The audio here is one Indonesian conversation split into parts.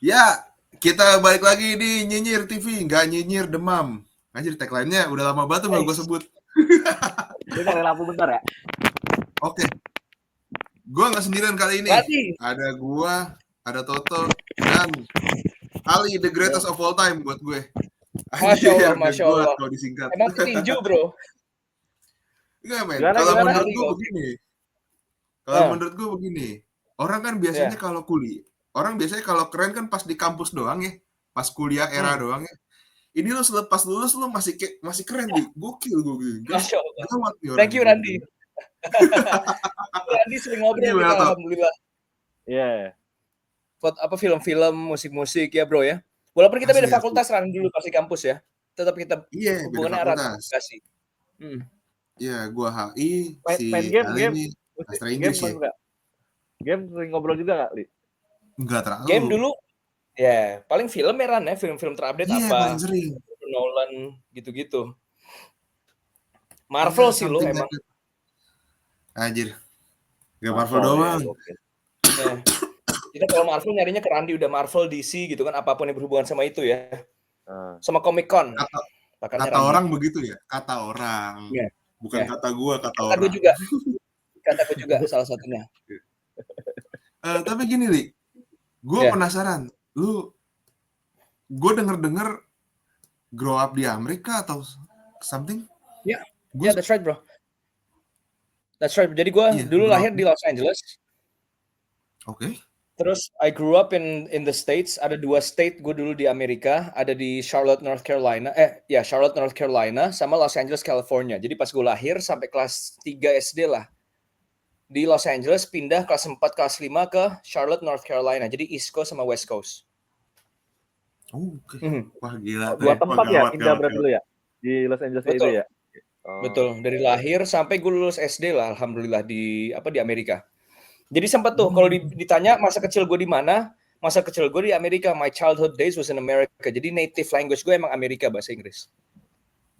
Ya, kita balik lagi di Nyinyir TV, nggak nyinyir demam. Anjir, tagline-nya udah lama banget nggak gue sebut. Gue nyari lampu bentar ya. Oke, gue nggak sendirian kali ini. Radi. Ada gue, ada Toto, dan Ali, the greatest of all time buat gue. Masya Allah, Masya Allah. Kalau disingkat. Emang petinju, bro. Enggak, men. Gimana, Kalau gimana? menurut gue begini. Menurut gue begini. Orang kan biasanya kalau kuliah, orang biasanya kalau keren kan pas di kampus doang ya. Pas kuliah era doang ya. Ini lo selepas lulus lo masih keren nih. Gokil. Masya Allah. Gawat nih orang. Thank you, Randi. Randi sering ngobrol kita, alhamdulillah. Iya. Apa film-film, musik-musik ya, bro ya. Walaupun kita beda fakultas, Randi dulu pasti kampus ya. Tetap kita hubungannya erat komunikasi. Iya, gua HI, main game ini Astra Inggris ya. Game sering ngobrol juga nggak, Li? Enggak terlalu. Game dulu, ya paling film ya, Ran ya. Film-film terupdate apa. Paling sering. Nolan, gitu-gitu. Marvel sih lo emang. Anjir. Gak Marvel doang. Ya. Kita kalau Marvel nyarinya ke Randi, udah Marvel, DC gitu kan, apapun yang berhubungan sama itu ya. Sama Comic Con. Kata orang begitu ya? Kata orang. Ya. Bukan kata gua, kata orang. Kata gue juga salah satunya. Tapi gini, Li. Gue penasaran. Gue denger grow up di Amerika atau something? Ya, that's right, bro. That's right. Jadi gue dulu lahir di Los Angeles. Oke. Terus I grew up in the States. Ada 2 state gue dulu di Amerika. Ada di Charlotte, North Carolina. Charlotte, North Carolina sama Los Angeles, California. Jadi pas gue lahir sampai kelas 3 SD lah. Di Los Angeles, pindah kelas 4, kelas 5 ke Charlotte, North Carolina. Jadi East Coast sama West Coast. Oke. Wah, gila. 2 tempat ya pindah berarti dulu ya? Di Los Angeles itu ya? Betul. Dari lahir sampai gue lulus SD lah, alhamdulillah di Amerika. Jadi sempat tuh kalau ditanya masa kecil gue di mana, masa kecil gue di Amerika. My childhood days was in America. Jadi native language gue emang Amerika, bahasa Inggris.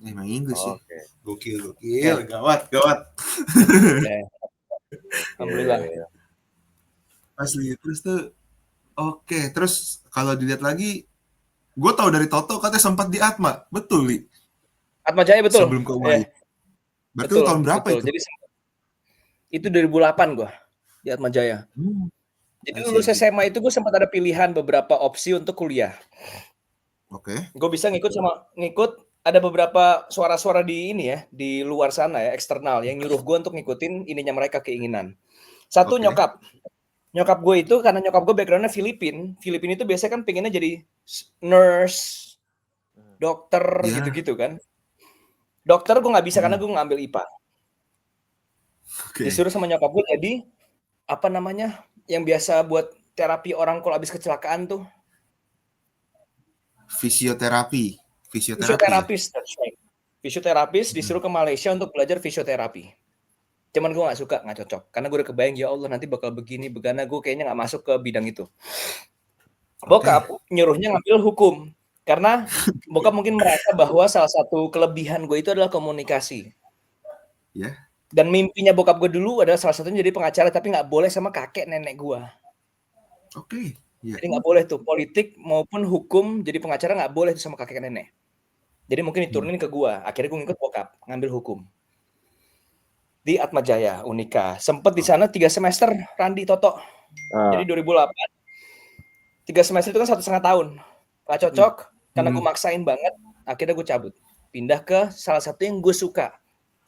Emang Inggris ya? Gokil. Ya. Gawat. Alhamdulillah. Asli. Terus tuh, terus kalau dilihat lagi, gue tahu dari Toto katanya sempat di Atma. Betul, Li? Atma Jaya, betul. Sebelum ke UAI. Berarti tahun berapa itu? Jadi, itu 2008 gue di Atma Jaya. Jadi lulus SMA itu gue sempat ada pilihan beberapa opsi untuk kuliah. Oke. Gue bisa ngikut ada beberapa suara-suara di ini ya, di luar sana ya, eksternal yang nyuruh gue untuk ngikutin ininya mereka, keinginan. Satu, nyokap gue itu, karena nyokap gue backgroundnya Filipin itu biasanya kan pengennya jadi nurse, dokter, gitu-gitu kan. Dokter gue nggak bisa karena gue ngambil IPA. Disuruh sama nyokap gue jadi apa namanya yang biasa buat terapi orang kalau habis kecelakaan tuh. Fisioterapis. Fisioterapis disuruh ke Malaysia untuk belajar fisioterapi. Cuman gue nggak suka, nggak cocok. Karena gue udah kebayang, ya Allah nanti bakal begini, begana. Gue kayaknya nggak masuk ke bidang itu. Bokap nyuruhnya ngambil hukum. Karena bokap mungkin merasa bahwa salah satu kelebihan gue itu adalah komunikasi. Ya. Dan mimpinya bokap gue dulu adalah salah satunya jadi pengacara, tapi nggak boleh sama kakek nenek gue. Oke. Jadi nggak boleh tuh, politik maupun hukum jadi pengacara nggak boleh tuh sama kakek nenek. Jadi mungkin diturunin ke gue. Akhirnya gue ngikut bokap, ngambil hukum. Di Atma Jaya, Unika. Sempet di sana 3 semester, Randi, Toto. Jadi 2008. 3 semester itu kan 1,5 tahun. Gak cocok, karena gue maksain banget. Akhirnya gue cabut. Pindah ke salah satu yang gue suka.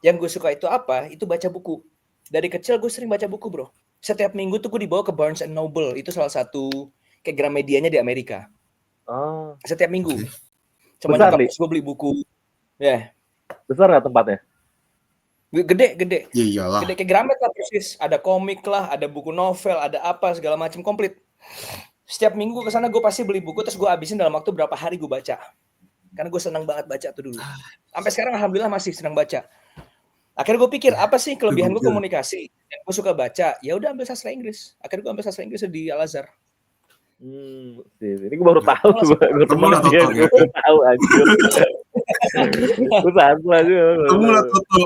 Yang gue suka itu apa? Itu baca buku. Dari kecil gue sering baca buku, bro. Setiap minggu tuh gue dibawa ke Barnes & Noble. Itu salah satu kayak Gramedianya di Amerika. Setiap minggu. Cuma gue beli buku. Ya. Besar nggak tempatnya? Gede. Iyalah. Gede kayak Gramet lah persis. Ada komik lah, ada buku novel, ada apa, segala macam komplit. Setiap minggu ke sana gue pasti beli buku, terus gue habisin dalam waktu berapa hari gue baca. Karena gue senang banget baca tuh dulu. Sampai sekarang alhamdulillah masih senang baca. Akhirnya gue pikir, apa sih kelebihan gue komunikasi? Yang gue suka baca, ya udah ambil sastra Inggris. Akhirnya gue ambil sastra Inggris di Al-Azhar. Ini gue baru tahu. Gue temen dia, gue baru tahu aja. Gue satu aja. Temu lah Toto.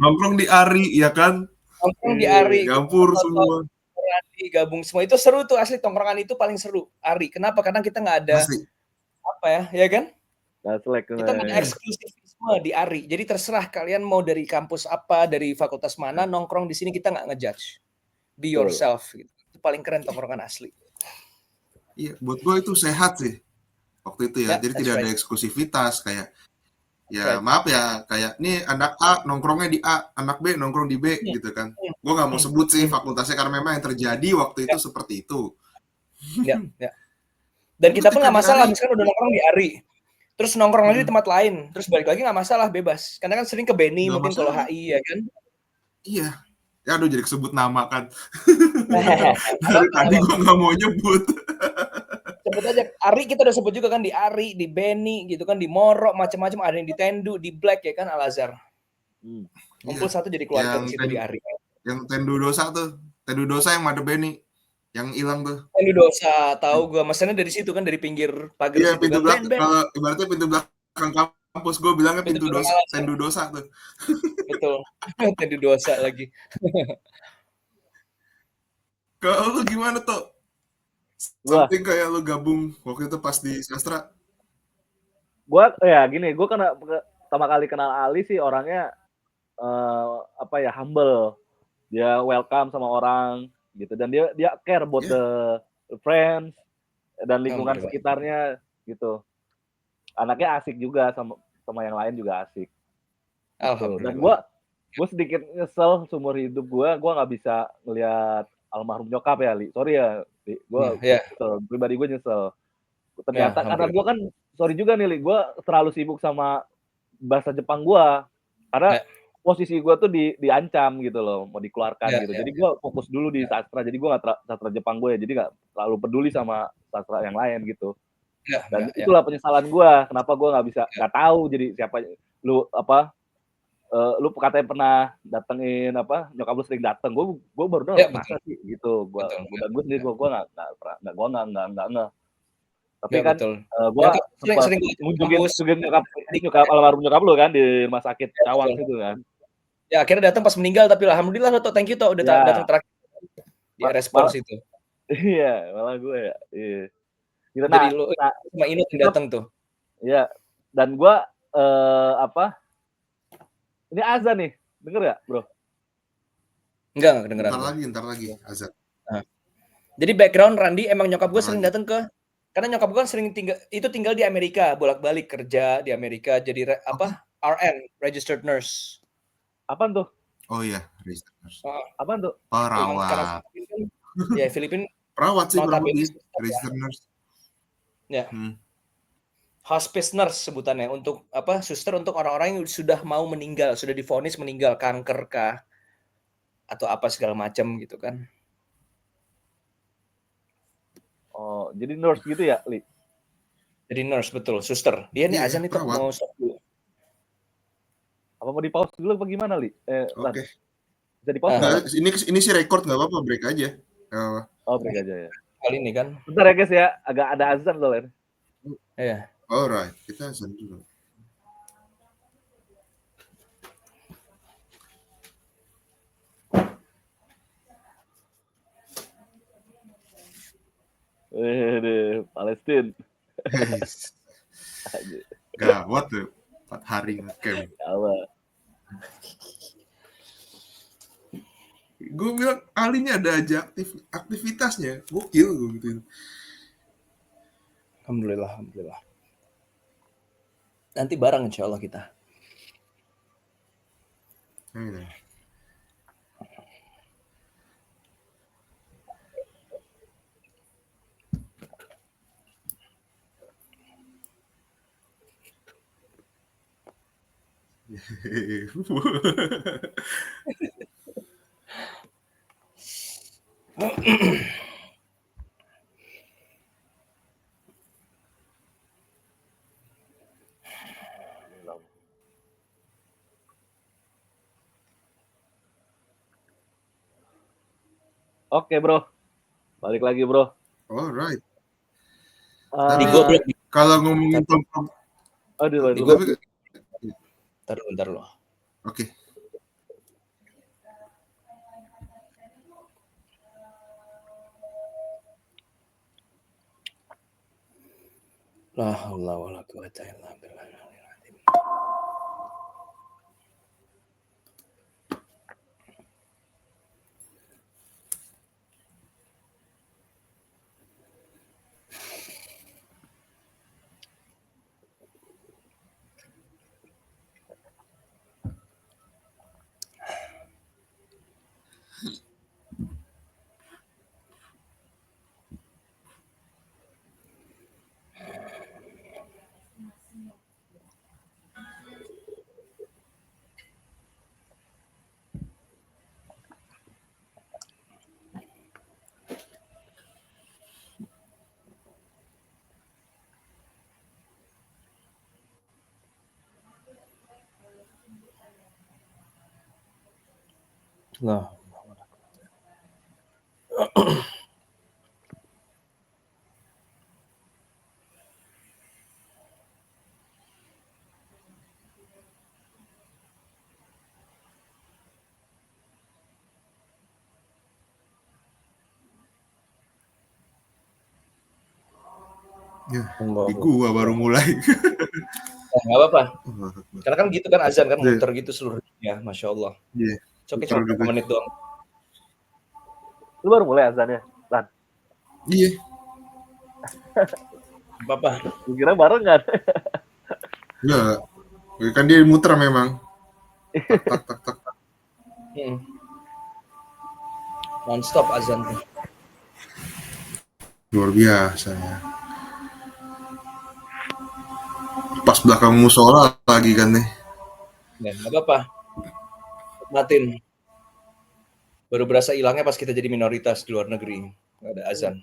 Nongkrong di Ari, ya kan? Nongkrong di Ari. Gampur semua. Randi gabung semua itu seru tuh asli, tongkrongan itu paling seru. Ari, kenapa? Karena kita nggak ada Asli. apa ya kan? Kita nggak ada Nah, eksklusifisme di Ari. Jadi terserah kalian mau dari kampus apa, dari fakultas mana, nongkrong di sini kita nggak ngejudge. Be Betul. yourself. Gitu. Itu paling keren tongkrongan asli. Iya, buat gue itu sehat sih waktu itu ya. Yeah, Jadi that's tidak ada right. eksklusivitas kayak ya Right. maaf ya kayak nih anak A nongkrongnya di A, anak B nongkrong di B gitu kan. Gue nggak mau sebut sih fakultasnya karena memang yang terjadi waktu itu seperti itu. Ya. Dan kita pun Ketika nggak masalah, di Ari, misalkan udah nongkrong di Ari, terus nongkrong lagi di tempat lain, terus balik lagi nggak masalah, bebas. Karena kan sering ke Beni nggak mungkin kalau masalah. HI ya kan. Iya. Ya aduh jadi kesebut nama kan. Nggak Dari apa-apa. tadi gue nggak mau nyebut. Sebut aja Ari, kita udah sebut juga kan di Ari, di Beni gitu kan, di Moro, macam-macam, ada yang di Tendu, di Black ya kan, Al Azhar. Kumpul satu jadi keluarga di situ di Ari. Yang Tendu Dosa tuh, Tendu Dosa yang Made Beni, yang hilang tuh. Tendu Dosa, tahu gue, maksudnya dari situ kan, dari pinggir pagar Iya, situ pintu kan. belakang. Kalau ibaratnya pintu belakang kampus, gue bilangnya Pintu pintu dosa, belakang Tendu Dosa tuh. Betul. Tendu Dosa lagi. Kalau lu gimana tuh? Wah. Something kayak lu gabung waktu itu pas di sastra. Gua ya gini, gua karena pertama kali kenal Ali sih orangnya apa ya, humble. Dia welcome sama orang gitu dan dia care about the friends dan lingkungan sekitarnya gitu. Anaknya asik juga sama yang lain juga asik. Gitu. Dan gua sedikit nyesel seumur hidup gua nggak bisa ngelihat almarhum nyokap ya, Li. Sorry ya, Li. Gua pribadi gue nyesel. Ternyata karena gue kan sorry juga nih, Li, gue terlalu sibuk sama bahasa Jepang gue. Karena posisi gue tuh diancam gitu loh, mau dikeluarkan gitu. Jadi gue fokus dulu di sastra. Jadi gue nggak sastra Jepang gue ya. Jadi nggak terlalu peduli sama sastra yang lain gitu. Dan itulah penyesalan gue. Kenapa gue nggak tahu jadi siapa lu katanya pernah datengin nyokap lu sering dateng. Gue baru tahu masa sih gitu. Dan gue sendiri gue nggak ngeh. Tapi kan gue sering ngunjungin nyokap almarhum nyokap lu kan di rumah sakit Cawang situ kan. Ya akhirnya datang pas meninggal, tapi alhamdulillah lo thank you toh udah datang terakhir di respons itu. Iya, malah gue ya. Iya. Gitu, jadi lu sama Inut yang datang tuh. Iya. Dan gue ini azan nih, denger gak bro? Enggak kedengeran. Ntar lagi azan. Jadi background Randi emang nyokap gue sering datang karena nyokap gue kan sering tinggal di Amerika, bolak-balik kerja di Amerika jadi RN, registered nurse. Apaan tuh? Oh iya, registered nurse. Apaan tuh? Perawat. Ya Filipina. Perawat sih kurang lebih registered nurse. Ya. Hospice nurse sebutannya untuk suster untuk orang-orang yang sudah mau meninggal, sudah divonis meninggal kanker kah atau apa segala macam gitu kan. Oh, jadi nurse gitu ya, Li? Jadi nurse betul, suster. Dia nih azan itu mau stop dulu. Apa mau di-pause dulu apa gimana, Li? Oke. Bisa di-pause nggak? Ini sih record nggak apa-apa, break aja. Oh, break aja ya. Kali ini kan. Bentar ya guys ya, agak ada azan soalnya. Iya. Alright, kita azan dulu. Palestina. Gawat tuh, 4 hari ngecamp. Gue bilang Ali ini ada aja aktivitasnya, gokil gue gitu. Alhamdulillah. Nanti bareng insya Allah kita. Oke, bro. Balik lagi, bro. Alright. Tapi kalau ngomongin tentang Bentar lo. Oke. La haula wala quwata illa billah. La Ya, Allah. di gua baru mulai. Nggak apa-apa. Allahu Akbar. Karena kan gitu kan azan kan Iya. muter gitu seluruh dunia, Masya Allah. Iya, Oke, muter cuma berapa gitu. menit doang. Lu baru mulai azannya, Lan? Iya. Apa? Gua kira barengan. Enggak. Kan dia muter memang. Tak tak tak tak. Non-stop azan tuh. Luar biasa ya. Pas belakang musola lagi kan nih. Ya, nggak apa-apa. Nikmatin. Baru berasa hilangnya pas kita jadi minoritas di luar negeri. Nggak ada azan.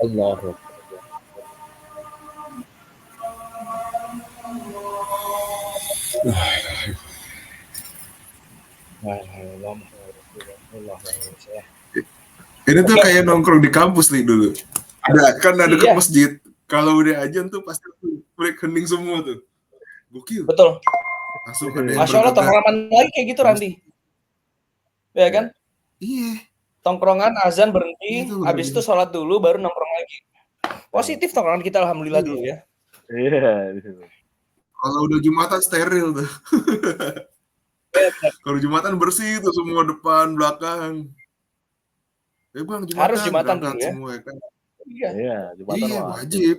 Allah. Ini tuh kayak nongkrong di kampus nih dulu. Ada deket Iya. masjid. Kalau udah ajan tuh pasti break hening semua tuh. Gokil. Betul. Langsung ada yang Masya Allah, bergegas. tongkrongan lagi kayak gitu, Randi. Ya kan? Iya. Tongkrongan, azan berhenti, Itu habis itu sholat dulu, baru nongkrong lagi. Positif tongkrongan kita, alhamdulillah dulu ya. Iya. Kalau udah Jumatan steril tuh. Kalau Jumatan bersih tuh semua depan, belakang. Bang, Jumatan, Harus Jumatan berangkat dulu ya. semua kan. Iya. Iya, Jumatan Iya, mah. wajib.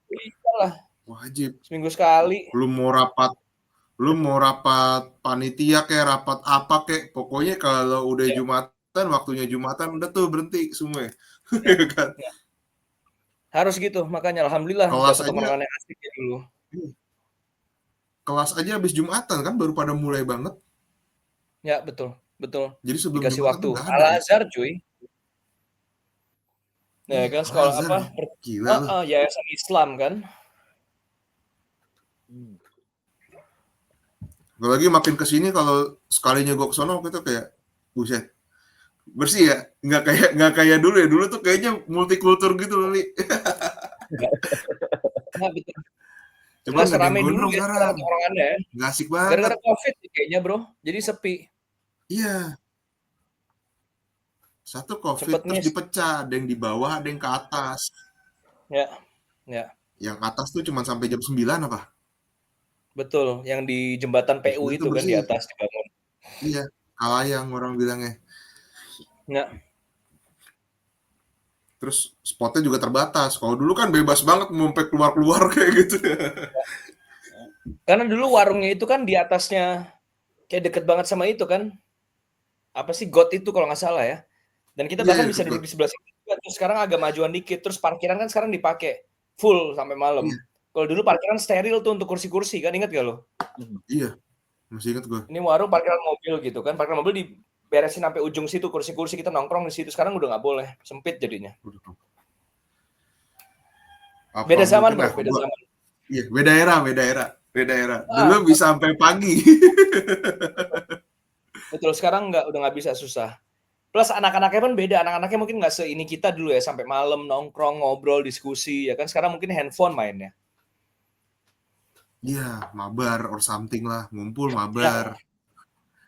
Iyalah, Wajib. seminggu sekali. Lu mau rapat panitia kayak rapat apa kayak, pokoknya kalau udah Jumatan, waktunya Jumatan udah tuh berhenti semua. Ya kan? Harus gitu, makanya alhamdulillah Kelas dapat aja. tongkrongan yang asik ya dulu. Kelas aja habis Jumatan kan baru pada mulai banget. Ya, betul. Jadi sebelum Dikasih Jumatan waktu. tuh nggak ada. Al-Azhar, cuy. Ya kan, sekolah Al-Azhar apa? nih. Gila lu. Yayasan Islam kan. Gue lagi makin kesini kalau sekalinya gue kesono gitu kayak buset, bersih ya, nggak kayak dulu ya. Dulu tuh kayaknya multikultur gitu loh, Li. Nah, betul. Cuma Nggak nggak ada serame yang dulu gondrong ya sekarang. tongkrongannya. Nggak asik banget. Gara-gara COVID sih kayaknya, bro. Jadi sepi. Iya. Satu COVID Sempet terus miss. dipecah, ada yang di bawah, ada yang ke atas. Ya. Yang atas tuh cuma sampai jam 9 apa? Betul, yang di jembatan PU itu kan di bersih. atas dibangun. Iya, Kalayang orang bilangnya. Ya. Terus spotnya juga terbatas. Kalau dulu kan bebas banget mau sampai keluar-keluar kayak gitu. Karena dulu warungnya itu kan di atasnya kayak deket banget sama itu kan. apa sih got itu kalau nggak salah ya. Dan kita bahkan Iya, bisa ikut duduk got. di sebelah situ juga. Terus sekarang agak majuan dikit. Terus parkiran kan sekarang dipakai full sampai malam. Iya, Kalau dulu parkiran steril tuh untuk kursi-kursi kan, ingat gak lo? iya. Masih ingat gue. Ini warung parkiran mobil gitu kan. Parkiran mobil diberesin sampai ujung situ, kursi-kursi kita nongkrong di situ. Sekarang udah nggak boleh, sempit jadinya. Apa Beda zaman mungkin bro, beda gua, zaman. iya, beda era. Ah, Dulu bisa sampai pagi. betul, sekarang udah nggak bisa, susah. Plus anak-anaknya pun beda, anak-anaknya mungkin nggak seini kita dulu ya, sampai malam nongkrong, ngobrol, diskusi, ya kan. Sekarang mungkin handphone mainnya. Iya, mabar or something lah, ngumpul mabar.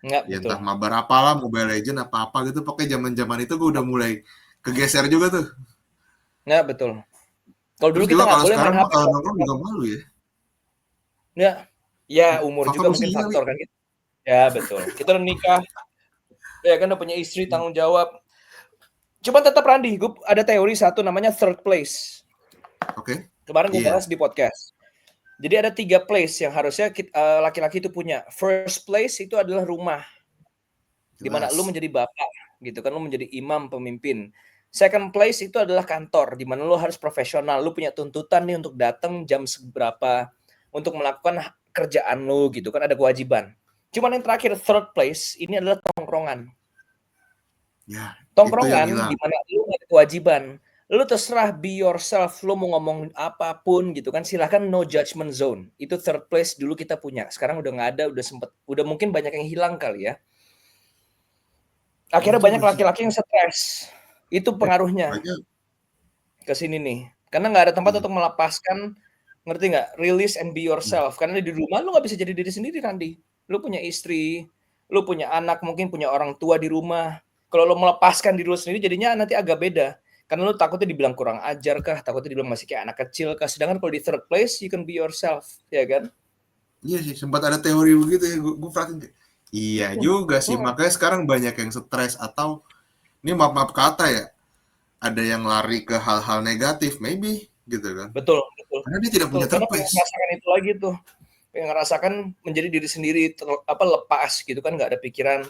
Nggak, Ya betul. entah mabar apalah, Mobile Legend apa-apa gitu. Pokoknya zaman-zaman itu gue udah mulai kegeser juga tuh. Nggak, betul. Kalau dulu Terus kita juga nggak kalau boleh sekarang main HP. kalau nongkrong juga malu ya. Ya umur Faktor juga mungkin usia faktor kan. Ya betul. Kita udah nikah, ya kan udah punya istri, tanggung jawab. Cuman tetap Randi, gue ada teori satu namanya third place. Oke. Kemarin gue Iya. bahas di podcast. Jadi ada 3 place yang harusnya laki-laki itu punya. First place itu adalah rumah, di mana lu menjadi bapak, gitu kan, lu menjadi imam, pemimpin. Second place itu adalah kantor, di mana lu harus profesional, lu punya tuntutan nih untuk datang jam seberapa, untuk melakukan kerjaan lu, gitu kan, ada kewajiban. Cuman yang terakhir, third place, ini adalah tongkrongan. Ya, Tongkrongan itu yang di mana lu nggak ada kewajiban. Lu terserah be yourself, lu mau ngomong apapun gitu kan, silahkan, no judgment zone. Itu third place dulu kita punya. Sekarang udah nggak ada, udah mungkin banyak yang hilang kali ya. Akhirnya banyak laki-laki yang stres. Itu pengaruhnya ke sini nih. Karena nggak ada tempat untuk melepaskan, ngerti nggak? Release and be yourself. Karena di rumah lu nggak bisa jadi diri sendiri, Randi. Lu punya istri, lu punya anak, mungkin punya orang tua di rumah. Kalau lu melepaskan diri lu sendiri, jadinya nanti agak beda. Karena lu takutnya dibilang kurang ajar kah, takutnya dibilang masih kayak anak kecil kah. Sedangkan kalau di third place, you can be yourself, ya kan? Iya sih, sempat ada teori begitu ya, gue perhatiin. Iya juga sih, makanya sekarang banyak yang stres atau, ini maaf kata ya, ada yang lari ke hal-hal negatif, maybe, gitu kan. Betul. Karena dia tidak punya Karena terpace. pengen ngerasakan itu lagi tuh. Pengen ngerasakan menjadi diri sendiri, lepas gitu kan, nggak ada pikiran.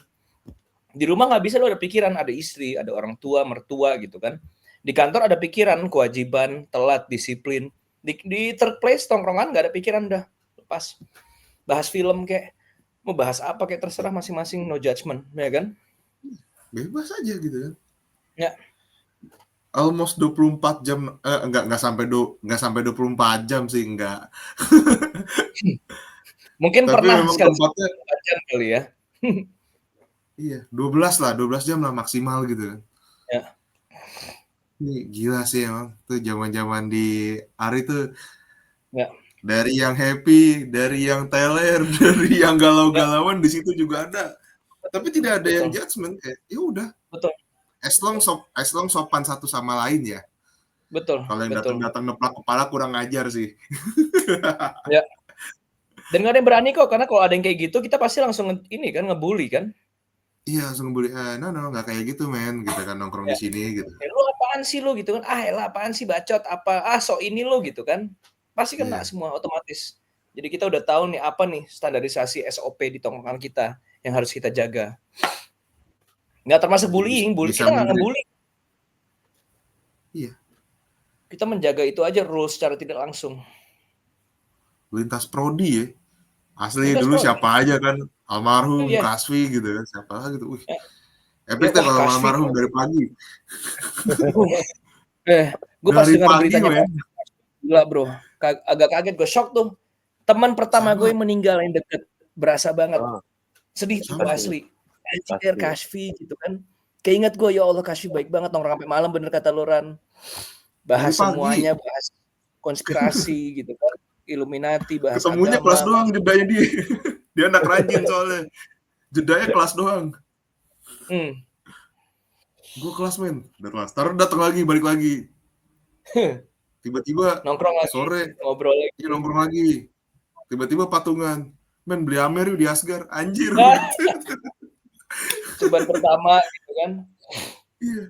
Di rumah nggak bisa, lu ada pikiran, ada istri, ada orang tua, mertua gitu kan. Di kantor ada pikiran, kewajiban, telat, disiplin. Di third place, tongkrongan nggak ada pikiran, udah lepas. Bahas film kayak, mau bahas apa kayak terserah masing-masing, no judgment, ya kan? Bebas aja gitu kan. Ya. Almost 24 jam, enggak sampai 24 jam sih, enggak. Mungkin Tapi pernah memang sekali tempatnya, 4 jam kali ya. iya, 12 jam lah maksimal gitu kan. Ya. Ini gila sih emang, tuh zaman-zaman di Ari tuh, Ya. dari yang happy, dari yang teler, dari yang galau-galauan, di situ juga ada. Tapi tidak ada yang judgement, kayak ya udah. Betul. As long sopan satu sama lain ya. Betul. Kalau yang datang neplak kepala kurang ajar sih. Ya. Dan nggak ada yang berani kok, karena kalau ada yang kayak gitu, kita pasti langsung ini kan, ngebully kan. Iya, langsung ngebully, no, nggak kayak gitu men, gitu kan, nongkrong di sini gitu. Lu apaan sih lu gitu kan, elah apaan sih bacot, apa, sok ini lu gitu kan. Pasti kena semua otomatis. Jadi kita udah tahu nih apa nih standarisasi SOP di tongkrongan kita yang harus kita jaga. Nggak termasuk bullying, kita nggak ngebully. Iya. Kita menjaga itu aja rules secara tidak langsung. Lintas prodi ya. Asli lintas dulu prodi. Siapa aja kan, almarhum, Kasvi gitu kan, siapa gitu. Wih. Epic tuh kalau almarhum dari pagi. Gue pas dengar beritanya, gila bro, agak kaget, gue shock tuh. Teman pertama gue yang meninggal yang deket, berasa banget. Sedih tuh asli. Anjir Kasvi gitu kan. Keinget gue, ya Allah Kasvi baik banget, nongkrong sampai malam, bener kata Loran. Bahas semuanya, bahas konspirasi gitu kan. Illuminati, bahas ketemunya agama. Kelas doang jedanya dia. Dia anak rajin soalnya. Jedanya kelas doang. Gue kelas men, udah kelas. Taruh datang lagi, balik lagi. Tiba-tiba nongkrong lagi, sore ngobrol lagi. Iya, nongkrong lagi. Tiba-tiba patungan. Men beli Amer yuk di Asgar. Anjir. Cobaan pertama gitu kan. Iya.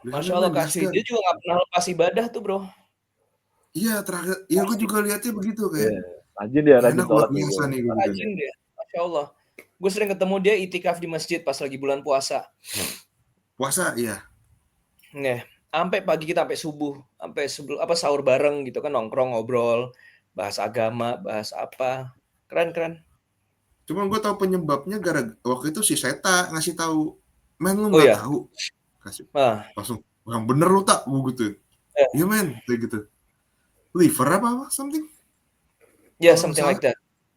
Masya Allah Kasih. Dia juga gak pernah lepas ibadah tuh bro. Iya, terakhir. Iya, gue juga lihatnya begitu kayak. Rajin dia, rajin sholat biasa nih. Rajin dia, Masya Allah. Gue sering ketemu dia itikaf di masjid pas lagi bulan puasa. Puasa, iya. Nah, sampai pagi kita sampai subuh, sampai sebelum sahur bareng gitu kan, nongkrong ngobrol, bahas agama, bahas apa. Keren. Cuman gue tahu penyebabnya waktu itu si Seta ngasih tahu, men lu Oh nggak ya. tahu, kasih Nah, langsung, yang bener lu tak, gue gitu, iya men, kayak gitu, liver apa something, ya kalau nggak something salah.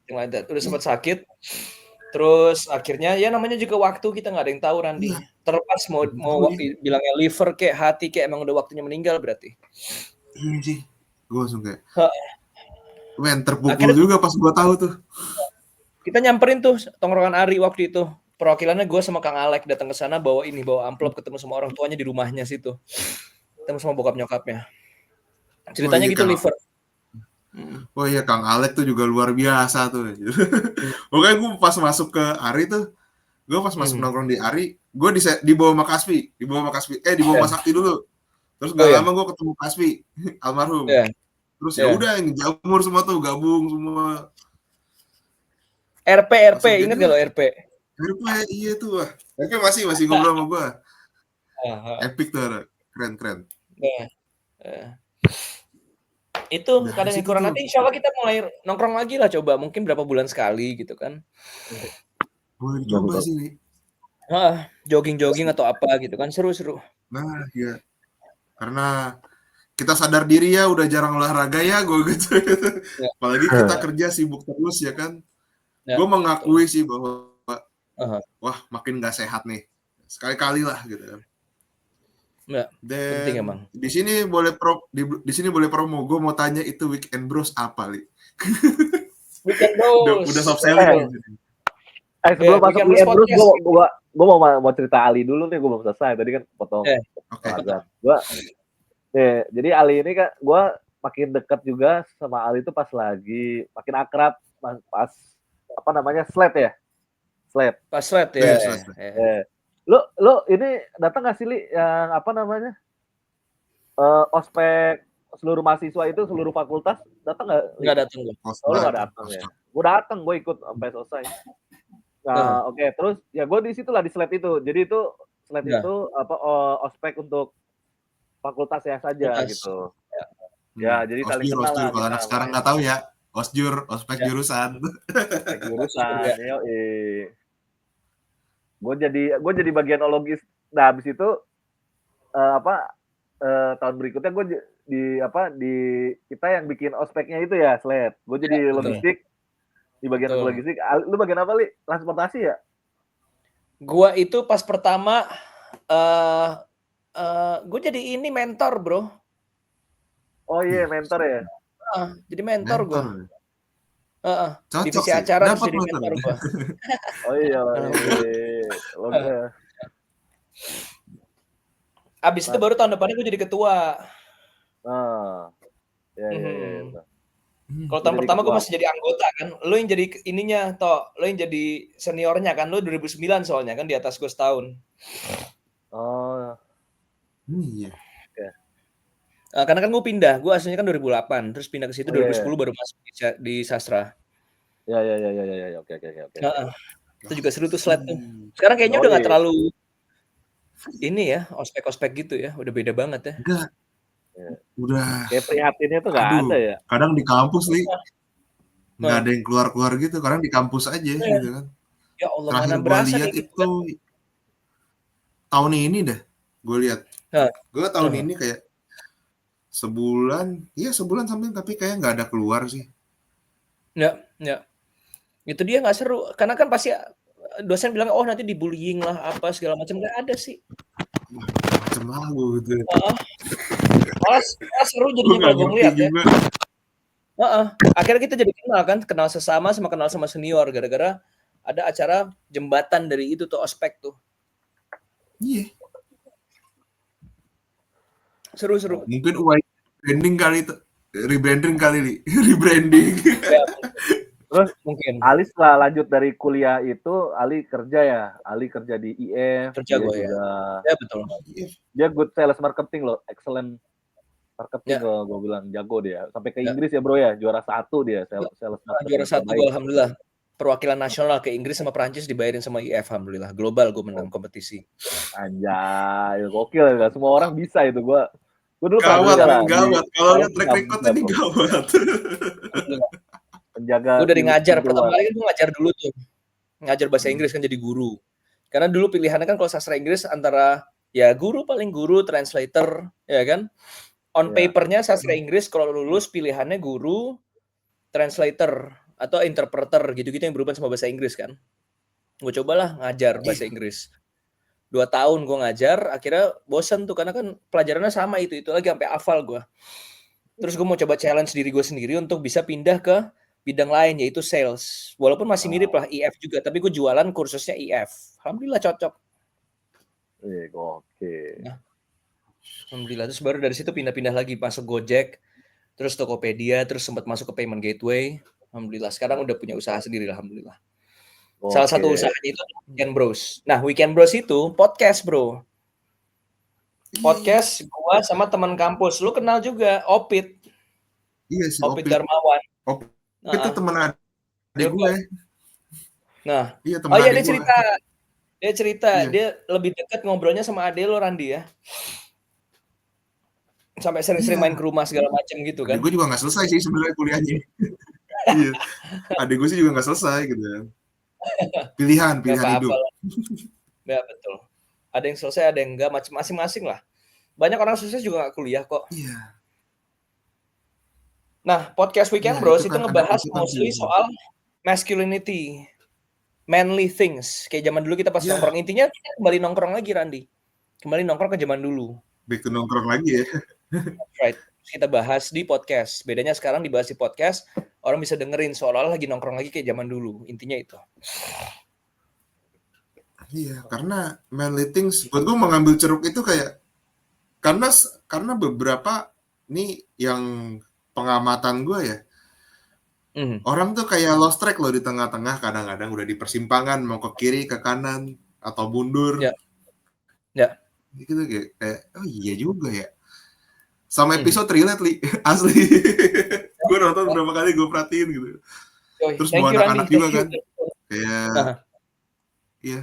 like that. Udah sempat sakit. Terus akhirnya ya namanya juga waktu, kita nggak ada yang tahu Randi. Iya. Terlepas mau Tahu dia. bilangnya liver kayak hati kayak emang udah waktunya meninggal berarti. Iya sih, gue langsung kayak, Ha, men terpukul akhirnya juga pas gue tahu tuh. kita nyamperin tuh tongkrongan Ari waktu itu. Perwakilannya gue sama Kang Alek datang ke sana bawa amplop, ketemu sama orang tuanya di rumahnya situ. Ketemu sama bokap nyokapnya. Ceritanya iya, gitu Kang. liver. Oh iya, Kang Alek tuh juga luar biasa tuh. Pokoknya gue pas masuk ke Ari tuh, gue pas masuk nongkrong di Ari, gue dibawa sama Kaspi, dibawa sama Sakti dulu. Terus nggak lama gue ketemu Kaspi, almarhum. Terus ya udah yang jamur semua tuh, gabung semua. RP, inget gak lo RP? RP, iya tuh. RP masih ngobrol sama gue. Epic tuh, keren. Itu kadang yang kurang. Nanti insya Allah kita mulai nongkrong lagi lah, coba mungkin berapa bulan sekali gitu kan. Boleh dicoba sih nih. Jogging atau apa gitu kan, seru. Nah ya, karena kita sadar diri ya udah jarang olahraga ya gue gitu. Apalagi kita kerja sibuk terus ya kan. Gue mengakui sih bahwa wah makin nggak sehat nih, sekali-kali lah gitu kan. Penting emang. Di sini boleh promo. Gue mau tanya itu Weekend Bros apa, Li? Weekend Bros. Udah soft selling. Sebelum masuk Weekend Bros, gue mau cerita Ali dulu nih, gue belum selesai. Tadi kan potong. Jadi Ali ini kan, gue makin dekat juga sama Ali itu pas lagi makin akrab pas apa namanya sled ya. Pas sled ya. Lo ini datang nggak sih Li yang apa namanya ospek seluruh mahasiswa itu seluruh fakultas datang nggak? Nggak datang gue. Oh lo nggak datang ya? Gue datang, gue ikut sampai selesai. Nah oke, terus ya gue di situ lah di sled itu. Jadi itu sled itu apa ospek untuk fakultas ya saja gitu. Ya jadi saling kenal lah. Kalau anak sekarang nggak tahu ya, ospek jurusan. Gue jadi bagian logis. Nah habis itu tahun berikutnya gue di kita yang bikin ospeknya itu ya sled. Gue jadi logistik di bagian logistik. Lu bagian apa Li? Transportasi ya? Gua itu pas pertama gue jadi ini mentor bro. Oh iya mentor ya. Jadi mentor gue. Divisi sih. acara terus jadi mentor gue. Oh iya. Abis itu baru tahun depannya gue jadi ketua. Kalau tahun pertama gue masih jadi anggota kan. Lo yang jadi ininya lo yang jadi seniornya kan. Lo 2009 soalnya kan, di atas gue setahun. Oh iya. Karena kan gue pindah, gue aslinya kan 2008, terus pindah ke situ 2010 baru masuk di sastra. Ya, oke. Itu juga seru tuh slide tuh. Sekarang kayaknya udah nggak terlalu ini ya, ospek-ospek gitu ya, udah beda banget ya. Enggak. Udah. Kayak prihatinnya tuh nggak ada ya. Kadang di kampus nih nggak ada yang keluar gitu, kadang di kampus aja gitu kan. Ya Allah, terakhir mana berasa lihat gitu, itu tahun ini dah, gue lihat. Gue tahun ini kayak sebulan sampai, tapi kayak nggak ada keluar sih. Ya. Itu dia nggak seru, karena kan pasti dosen bilang nanti dibullying lah apa segala macam, nggak ada sih. Macam apa gitu. Malah seru jadinya kalau gue ngeliat ya. Akhirnya kita jadi kenal sesama sama kenal sama senior gara-gara ada acara jembatan dari itu tuh, ospek tuh. Iya. Seru. Mungkin rebranding kali. Rebranding. Ya. Terus mungkin Ali setelah lanjut dari kuliah itu, Ali kerja ya. Ali kerja di IF. Kerja gue ya. Ya betul. Dia good sales marketing loh, excellent marketing gue bilang, jago dia. Sampai ke Inggris ya bro ya, juara 1 dia sales marketing. Juara 1 gue alhamdulillah. perwakilan nasional ke Inggris sama Prancis dibayarin sama IF, alhamdulillah. Global gue menang kompetisi. Anjay, gokil ya. Semua orang bisa itu. Gue dulu Gawat, pernah gawat. Kalau lihat track record ini gawat. Penjaga. Gue dari ngajar, individual. pertama kali kan gue ngajar dulu tuh. Ngajar bahasa Inggris kan jadi guru. Karena dulu pilihannya kan kalau sastra Inggris antara ya guru, paling guru, translator, ya kan. On Iya. papernya sastra Inggris kalau lulus pilihannya guru, translator, atau interpreter gitu-gitu yang berhubungan sama bahasa Inggris kan. Gue cobalah ngajar bahasa Inggris. 2 tahun gue ngajar, akhirnya bosan tuh karena kan pelajarannya sama itu lagi sampai hafal gue. Terus gue mau coba challenge diri gue sendiri untuk bisa pindah ke bidang lain yaitu sales. Walaupun masih mirip lah IF juga, tapi gue jualan kursusnya IF. Alhamdulillah cocok. Gokil. Alhamdulillah, terus baru dari situ pindah-pindah lagi masuk Gojek, terus Tokopedia, terus sempat masuk ke payment gateway. Alhamdulillah, sekarang udah punya usaha sendiri alhamdulillah. Salah satu usahanya itu Weekend Bros. Nah, Weekend Bros itu podcast, bro. Podcast gua sama teman kampus. Lu kenal juga Opit. Iya sih, Opit Darmawan. Opit itu teman adik gue. Nah, iya, teman adik gue. Dia cerita, dia lebih dekat ngobrolnya sama adek lo, Randi ya. Sampai sering-sering main ke rumah segala macam gitu kan. Adik gue juga nggak selesai sih sebenarnya kuliahnya. Iya, adik gue sih juga nggak selesai gitu kan. Pilihan hidup. Ya betul. Ada yang selesai, ada yang enggak, masing-masing lah. Banyak orang sukses juga nggak kuliah kok. Iya. Nah, podcast Weekend Bros itu ngebahas mostly soal masculinity, manly things. Kayak zaman dulu kita pas nongkrong. Intinya kita kembali nongkrong lagi, Randi. Kembali nongkrong ke zaman dulu. Back to nongkrong lagi ya. Right. Kita bahas di podcast. Bedanya sekarang dibahas di podcast, orang bisa dengerin seolah-olah lagi nongkrong lagi kayak zaman dulu. Intinya itu. Iya, karena manly things, buat gue mengambil ceruk itu kayak karena beberapa nih yang pengamatan gue ya, orang tuh kayak lost track loh di tengah-tengah, kadang-kadang udah di persimpangan mau ke kiri, ke kanan, atau mundur. Ya. Gitu kayak, oh iya juga ya. Sama episode relate li, asli. Gue nonton berapa kali gue perhatiin gitu. Terus bawa anak-anak juga kan. Kayak iya.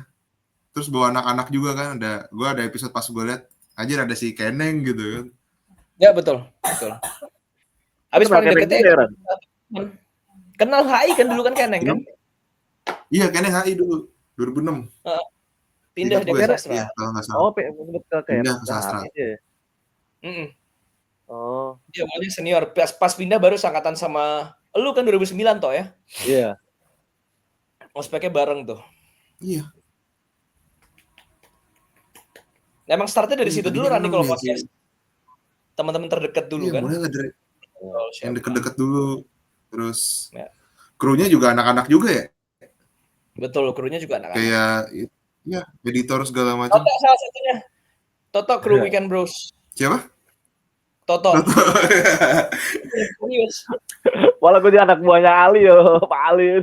Terus bawa anak-anak juga kan, gue ada episode pas gue liat anjir ada si Keneng gitu kan. Ya betul. Habis paling deketnya kenal HI kan dulu kan Keneng kan? Iya, Keneng HI dulu 2006. Pindah dia ke sastra. Iya, kalau nggak salah. Oh, pindah ke sastra. Dia awalnya senior. Pas pindah baru sangkatan sama lu kan 2009 toh ya? Iya. Ospeknya bareng tuh. Iya. Nah, emang startnya dari situ dulu Rani kalau podcast. Teman-teman terdekat dulu kan? Mulai dari yang deket-deket dulu. Terus krunya juga anak-anak juga ya? Betul, krunya juga anak-anak. Kayak ya, editor segala macam. Toto salah satunya. Toto kru Weekend Bros. Siapa? Toto. Walau gue anak buahnya Ali yo, Pak Ali.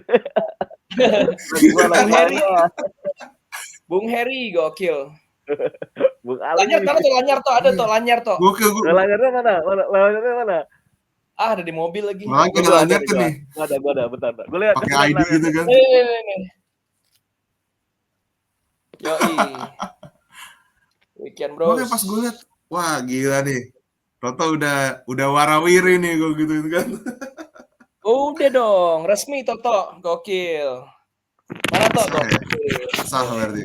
Bung Heri gokil. Bung Ali. Lanyar toh. Gokil. Lanyarnya mana? Ah, ada di mobil lagi. Makanya lanyar kan nih. Gua ada, bentar. Gue lihat pakai ID gitu kan. Yoi. Weekend Bros. Makanya pas gue liat, wah gila nih. Toto udah warawiri nih gue gitu kan. Udah dong, resmi Toto, gokil. Mana Toto? Sah berarti.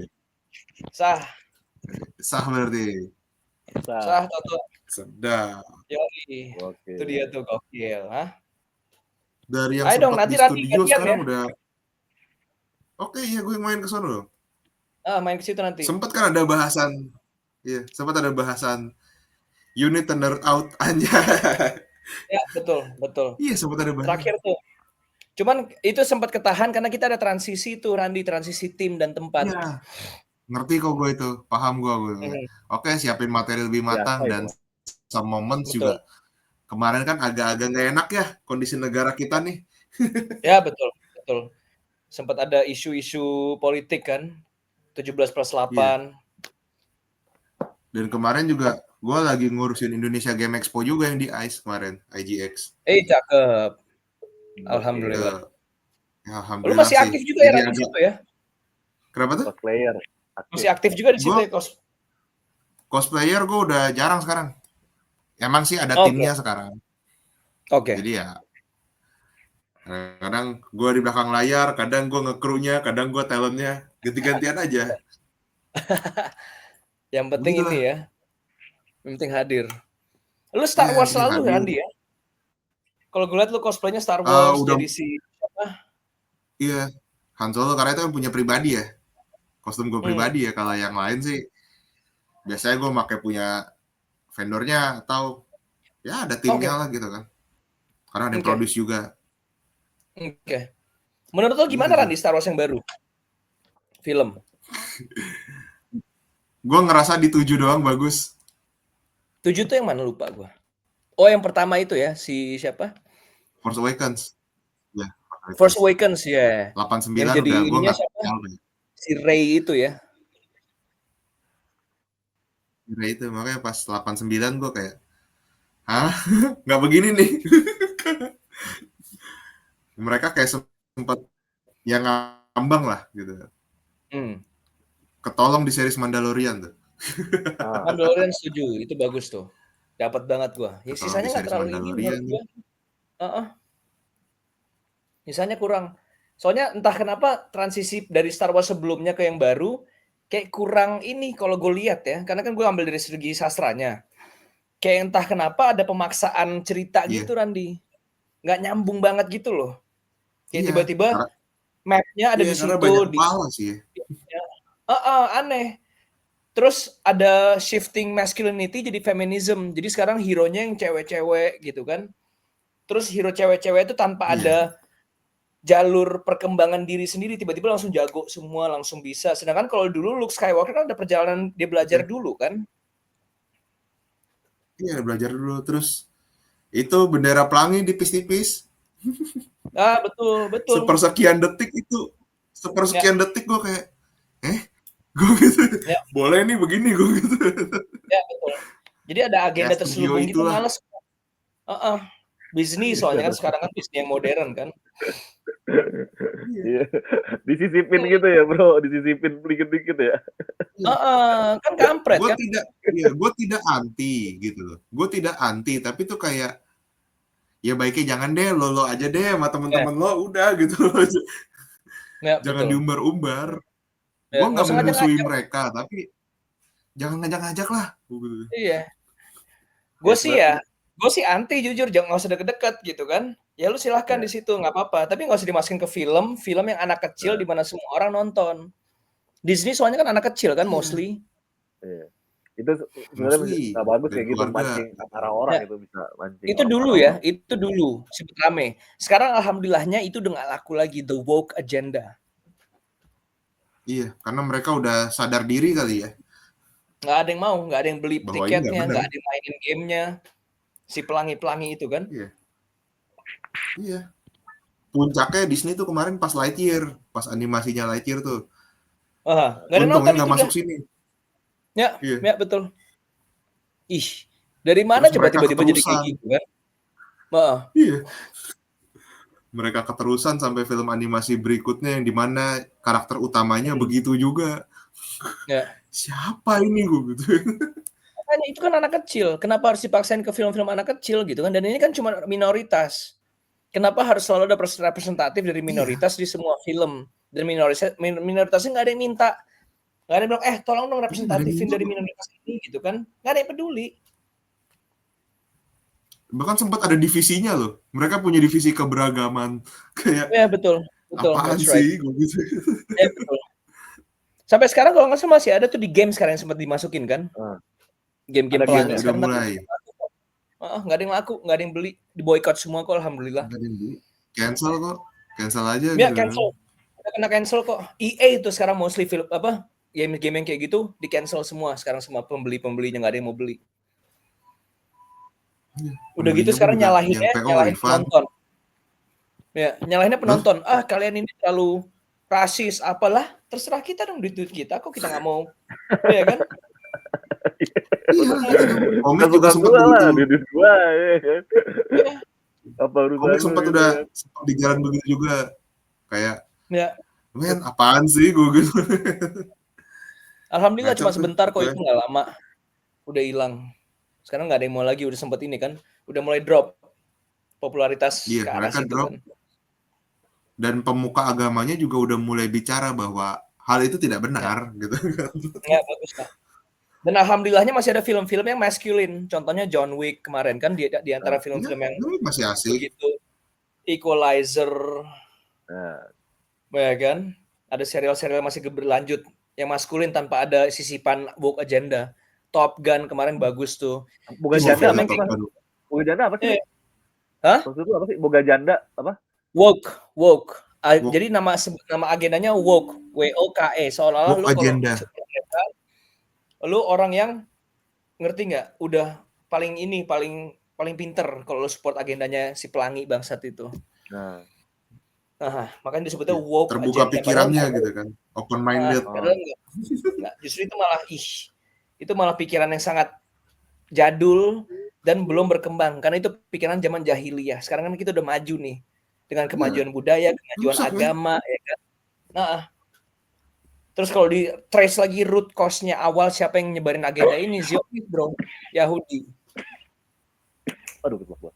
Sah berarti. Sah Toto. Sedap. Yoi. Itu dia tuh gokil, hah? Dari yang ayo sempat dong, di studio sekarang udah. Oke, iya gue main ke sono loh. Main ke situ nanti. Sempat kan ada bahasan. Iya, sempat ada bahasan unit tender out aja. Ya, betul. Iya, sempat ada bahasan. Terakhir tuh. Cuman itu sempat ketahan karena kita ada transisi tuh, Randi, transisi tim dan tempat. Iya. Ngerti kok gue itu, paham gue. Oke, siapin materi lebih matang dan some moments juga. Kemarin kan agak-agak nggak enak ya kondisi negara kita nih. Ya, betul. Sempat ada isu-isu politik kan. 17+8. Iya. Dan kemarin juga gue lagi ngurusin Indonesia Game Expo juga yang di ICE kemarin, IGX. Cakep. Alhamdulillah. Ya, Lu alhamdulillah masih sih. aktif juga ya Jadi Ran, di agak situ ya? kenapa tuh? Cosplayer. Masih aktif juga di situ Gue ya, Kos? cosplayer gue udah jarang sekarang. Emang sih ada Oke. timnya sekarang. Oke. Jadi ya kadang gue di belakang layar, kadang gue nge-crew-nya, kadang gue talentnya, ganti-gantian aja. Yang penting Begitulah. ini ya. Yang penting hadir. Lu Star Iya, Wars penting selalu hadir. Randi ya? Kalau gue liat lu cosplaynya Star Wars Udah jadi si iya Han Solo karena itu kan punya pribadi ya. Kostum gue Hmm. pribadi ya. Kalau yang lain sih biasanya gue pakai punya vendornya atau ya ada timnya Oke. lah gitu kan. Karena ada yang Oke. produce juga. Oke. Menurut lo gimana Gitu. Randi Star Wars yang baru? Film. Gue ngerasa di 7 doang bagus. 7 tuh yang mana lupa gue. Oh yang pertama itu ya si siapa? Force Awakens. Ya, Force Awakens ya. 89 Yang jadi udah gue ininya nggak siapa? tahu. Si Rey itu ya. Udah itu makanya pas 89 gue kayak hah? Nggak begini nih. Mereka kayak sempat yang ngambang lah gitu. Ketolong di series Mandalorian tuh. Mandalorian setuju, itu bagus tuh. Dapat banget gua. Ya Ketolong sisanya di nggak series terlalu ini Mandalorian. menurut gua. Sisanya kurang. Soalnya entah kenapa transisi dari Star Wars sebelumnya ke yang baru kayak kurang ini kalau gue lihat ya. Karena kan gue ambil dari segi sastranya. Kayak entah kenapa ada pemaksaan cerita Iya. gitu Randi. Nggak nyambung banget gitu loh. Kayak Iya, tiba-tiba map-nya ada iya, di karena situ. banyak kepala sih. Aneh. Terus ada shifting masculinity jadi feminism. Jadi sekarang hero-nya yang cewek-cewek gitu kan. Terus hero cewek-cewek itu tanpa ada jalur perkembangan diri sendiri, tiba-tiba langsung jago semua, langsung bisa. Sedangkan kalau dulu Luke Skywalker kan ada perjalanan dia belajar dulu kan. Iya, belajar dulu. Terus itu bendera pelangi tipis-tipis. Betul. Sepersekian detik itu. Sepersekian detik gue kayak gue gitu. Ya. Boleh nih begini gue gitu. Ya, betul. Jadi ada agenda terselubung gitu, males. Disney soalnya kan sekarang kan Disney yang modern kan. Iya. Disisipin gitu ya, Bro. Disisipin dikit-dikit ya. Kan kampret kan. Gue tidak anti gitu loh. Gue tidak anti, tapi tuh kayak ya baiknya jangan deh, lo aja deh sama temen-temen lo udah gitu loh. Ya, jangan diumbar-umbar. Ya, Gue nggak memusuhi mereka, tapi jangan ngajak-ngajak lah. Iya. Gue sih anti jujur, jangan nggak usah deket-deket gitu kan. Ya lu silahkan di situ nggak apa-apa, tapi nggak usah dimasukin ke film yang anak kecil di mana semua orang nonton. Disney soalnya kan anak kecil kan mostly. Iya. Itu sebenarnya nggak bagus kayak gitu mancing antara orang itu bisa mancing. Itu dulu ya, itu dulu sempat rame. Sekarang alhamdulillahnya itu udah nggak laku lagi, the woke agenda. Iya, karena mereka udah sadar diri kali ya. Nggak ada yang mau, nggak ada yang beli tiketnya, nggak ada yang mainin gamenya. Si pelangi-pelangi itu kan. Iya. Puncaknya Disney tuh kemarin pas Lightyear, pas animasinya Lightyear tuh. Nggak ada nonton nggak masuk sini. Ya betul. Ih, dari mana coba tiba-tiba jadi kayak gitu kan? Iya. Mereka keterusan sampai film animasi berikutnya yang dimana karakter utamanya begitu juga. Ya. Siapa ini gue gitu? Makanya itu kan anak kecil. Kenapa harus dipaksain ke film-film anak kecil gitu kan? Dan ini kan cuma minoritas. Kenapa harus selalu ada representatif dari minoritas di semua film? Dan minoritasnya nggak ada yang minta. Nggak ada yang bilang, tolong dong representatifin dari minoritas ini gitu kan. Nggak ada yang peduli. Bahkan sempat ada divisinya loh. Mereka punya divisi keberagaman. Kayak, ya betul. Apaan sih? Gue gitu. Ya betul. Sampai sekarang kalau nggak salah masih ada tuh di game sekarang yang sempat dimasukin kan. Game-game pelangi sekarang mulai. Nggak ada yang laku, nggak ada yang beli, diboykot semua kok alhamdulillah. Nggak ada yang beli. Cancel kok, cancel aja. Ya cancel, udah kena cancel kok. EA itu sekarang mostly film game yang kayak gitu di cancel semua sekarang, semua pembelinya nggak ada yang mau beli. Udah gitu sekarang nyalahinnya penonton. Ya nyalahinnya penonton. Kalian ini terlalu rasis, apalah. Terserah kita dong, duit kita kok kita nggak mau, ya kan? Komik juga sempat begitu. Duit gua, ya. Apa urusan? Komik sempat udah di jalan begitu juga. Kayak, Ya. men apaan sih gue gitu. Alhamdulillah Ngaco cuma tuh, sebentar kok, gitu itu kan. nggak lama. Udah hilang. Sekarang nggak ada yang mau lagi, udah sempet ini kan. Udah mulai drop popularitas Iya, ke arah mereka situ drop. kan. Dan pemuka agamanya juga udah mulai bicara bahwa hal itu tidak Ya, benar, gitu kan. ya bagus lah. Dan alhamdulillahnya masih ada film-film yang masculine. Contohnya John Wick kemarin kan di antara Nah, Iya, film-film yang itu masih asik. begitu. Equalizer, nah. ya kan? Ada serial-serial masih berlanjut yang maskulin tanpa ada sisipan woke agenda. Top Gun kemarin bagus tuh. Boga Justru janda film apa yang sih? Top kayak Gun. Boga janda apa sih? eh, hah? Maksud lu apa sih? Boga janda apa? Woke. Woke. Jadi nama agendanya woke, WOKE. Seolah-olah Woke lu kalau agenda. lu orang yang ngerti nggak? Udah paling pinter kalau lu support agendanya si pelangi bangsat itu. Nah. Nah, makanya disebutnya Ya, woke terbuka agenda. pikirannya gitu kan. Open minded. Padahal enggak. Justru itu malah itu malah pikiran yang sangat jadul dan belum berkembang karena itu pikiran zaman jahiliyah. Sekarang kan kita udah maju nih dengan kemajuan budaya, kemajuan Rusak, kan? agama, ya kan. Nah, terus kalau di trace lagi root cause-nya awal siapa yang nyebarin agenda ini, Zionis bro, Yahudi. Aduh, kebetulan.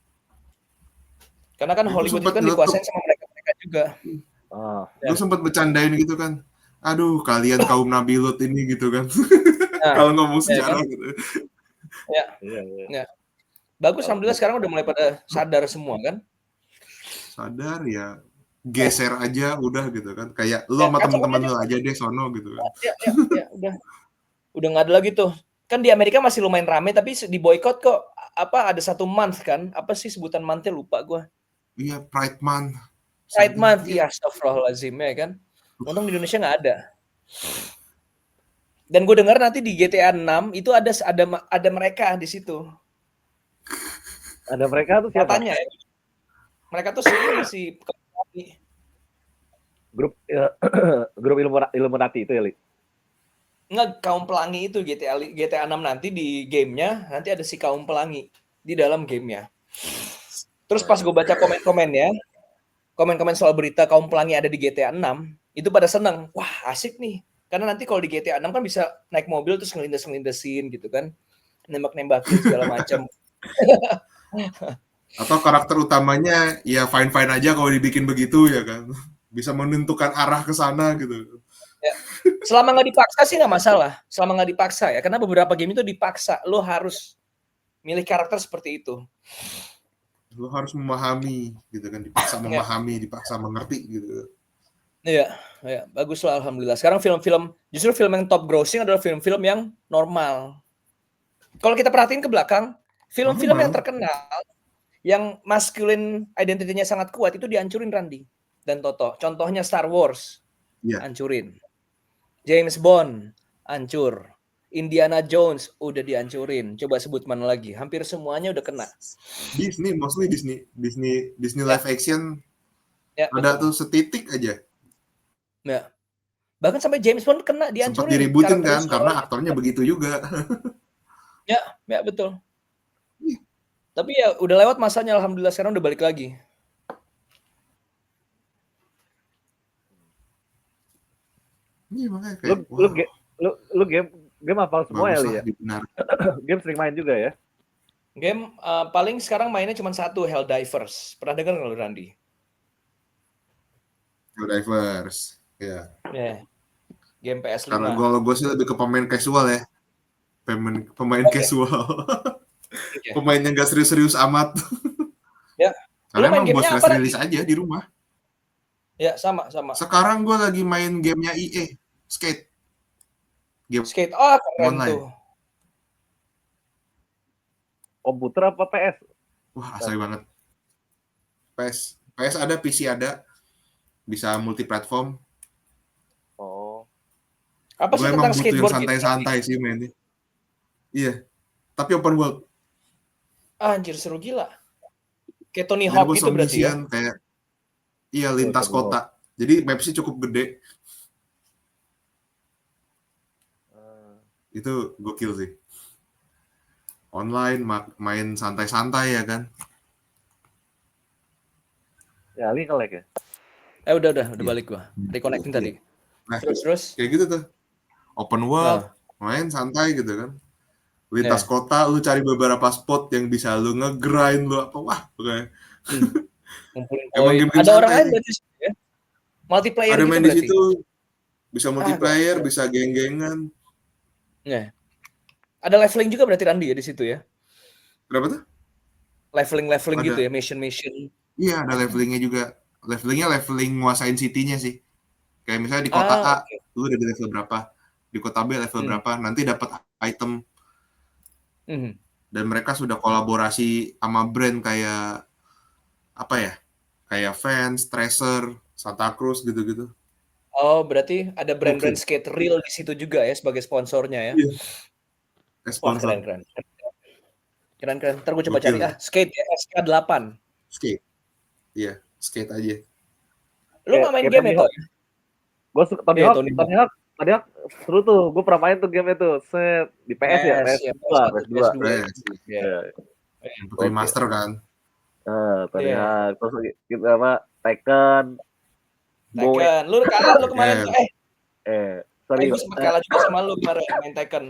Karena kan Gue Hollywood itu sempat kan nyeletuk. dikuasain sama mereka juga. Gue sempat bercandain gitu kan. Aduh, kalian kaum Nabi Lut ini gitu kan. Nah, Kalau ngomong ya sejarah kan? gitu. Ya. Bagus, alhamdulillah sekarang udah mulai pada sadar semua kan. Sadar ya, geser aja udah gitu kan. Kayak lu sama temen-temen lu aja deh sono gitu kan. Ya, udah nggak ada lagi tuh. Kan di Amerika masih lumayan rame tapi di boykot kok ada 1 month kan? Apa sih sebutan month-nya lupa gue. Iya, Pride Month. Pride Month, ya astagfirullahaladzim ya kan. Untung di Indonesia nggak ada. Dan gue dengar nanti di GTA 6 itu ada mereka di situ. Ada mereka tuh siapa? Katanya ya. Mereka tuh si grup Illuminati itu ya, Li? Nggak, kaum pelangi itu GTA 6 nanti di gamenya nanti ada si kaum pelangi di dalam gamenya. Terus pas gue baca komen-komen soal berita kaum pelangi ada di GTA 6 itu pada seneng. Wah asik nih. Karena nanti kalau di GTA 6 kan bisa naik mobil terus ngelindes-ngelindesin gitu kan. Nembak-nembakin segala macam. Atau karakter utamanya ya fine-fine aja kalau dibikin begitu ya kan. Bisa menentukan arah ke sana gitu. Ya. Selama nggak dipaksa sih nggak masalah. Selama nggak dipaksa ya. Karena beberapa game itu dipaksa. Lo harus milih karakter seperti itu. Lo harus memahami gitu kan. Dipaksa memahami, dipaksa mengerti gitu. Iya, bagus lah alhamdulillah. Sekarang justru film yang top grossing adalah film-film yang normal. Kalau kita perhatiin ke belakang, film-film yang terkenal, yang masculine identity-nya sangat kuat itu dihancurin Randy dan Toto. Contohnya Star Wars, hancurin. James Bond, hancur. Indiana Jones udah dihancurin. Coba sebut mana lagi? Hampir semuanya udah kena. Disney, mostly Disney live action. Ya, ada tuh setitik aja. Ya. Bahkan sampai James Bond kena dihancurin. Sempat diributin kan karena aktornya begitu juga. Ya betul. Tapi ya udah lewat masanya, alhamdulillah sekarang udah balik lagi. Iya makanya kayak lu game hafal semua ya, Li ya? Game sering main juga ya? Game paling sekarang mainnya cuma satu, Helldivers. Pernah dengar nggak lu, Randy? Helldivers, ya. Game PS5. Karena gue sih lebih ke pemain casual ya. Pemain casual. Pemain yang gak serius-serius amat. Ya. Karena emang buat flash release aja di rumah. Ya, sama. Sekarang gue lagi main gamenya EA, Skate. Game Skate, keren online. Tuh. Komputer apa PS? Wah, asli banget. PS ada, PC ada. Bisa multi-platform. Oh. Apa sih tentang skateboard yang santai-santai sih mainnya. Iya. Tapi open world. Anjir, seru gila. Kayak Tony Hawk gitu berarti ya? Kayak lintas kota. Jadi mapsnya cukup gede. Itu gokil sih. Online main santai-santai ya kan. Ya, Ali nge-lag ya? Udah Iya. balik gua. Reconnecting Iya. tadi. Nah, Terus. kayak gitu tuh. Open world, main santai gitu kan. Lintas kota, lu cari beberapa spot yang bisa lu nge-grind lu apa, wah pokoknya. Ngumpulin Emang poin. game-game Ada orang santai lain sih. berarti di situ ya? Multiplayer Ada gitu main di berarti? situ, bisa multiplayer, bisa geng-gengan. Ada leveling juga berarti Randi ya di situ ya? Berapa tuh? Leveling Ada. gitu ya, mission. Iya, ada levelingnya juga. Levelingnya leveling nguasain city-nya sih. Kayak misalnya di kota A, Okay. lu udah di level berapa? Di kota B level berapa? Nanti dapat item. Dan mereka sudah kolaborasi sama brand kayak apa ya? Kayak Vans, Tracer, Santa Cruz gitu-gitu. Oh, berarti ada brand-brand skate real di situ juga ya sebagai sponsornya ya? Iya. Wah, Sponsor. keren. Ntar gue coba cari skate ya, SK8. Skate. Iya, skate aja. Lu nggak main game itu? Gue suka Tony Hawk seru tuh. Gue pernah main tuh game itu. Set di PS ya, PS2. Remaster kan. Tony Hawk. Terus kita apa? Tekken. Lu kalah lu kemarin. Sorry. Gue sempat kalah juga sama lu kemarin main Tekken.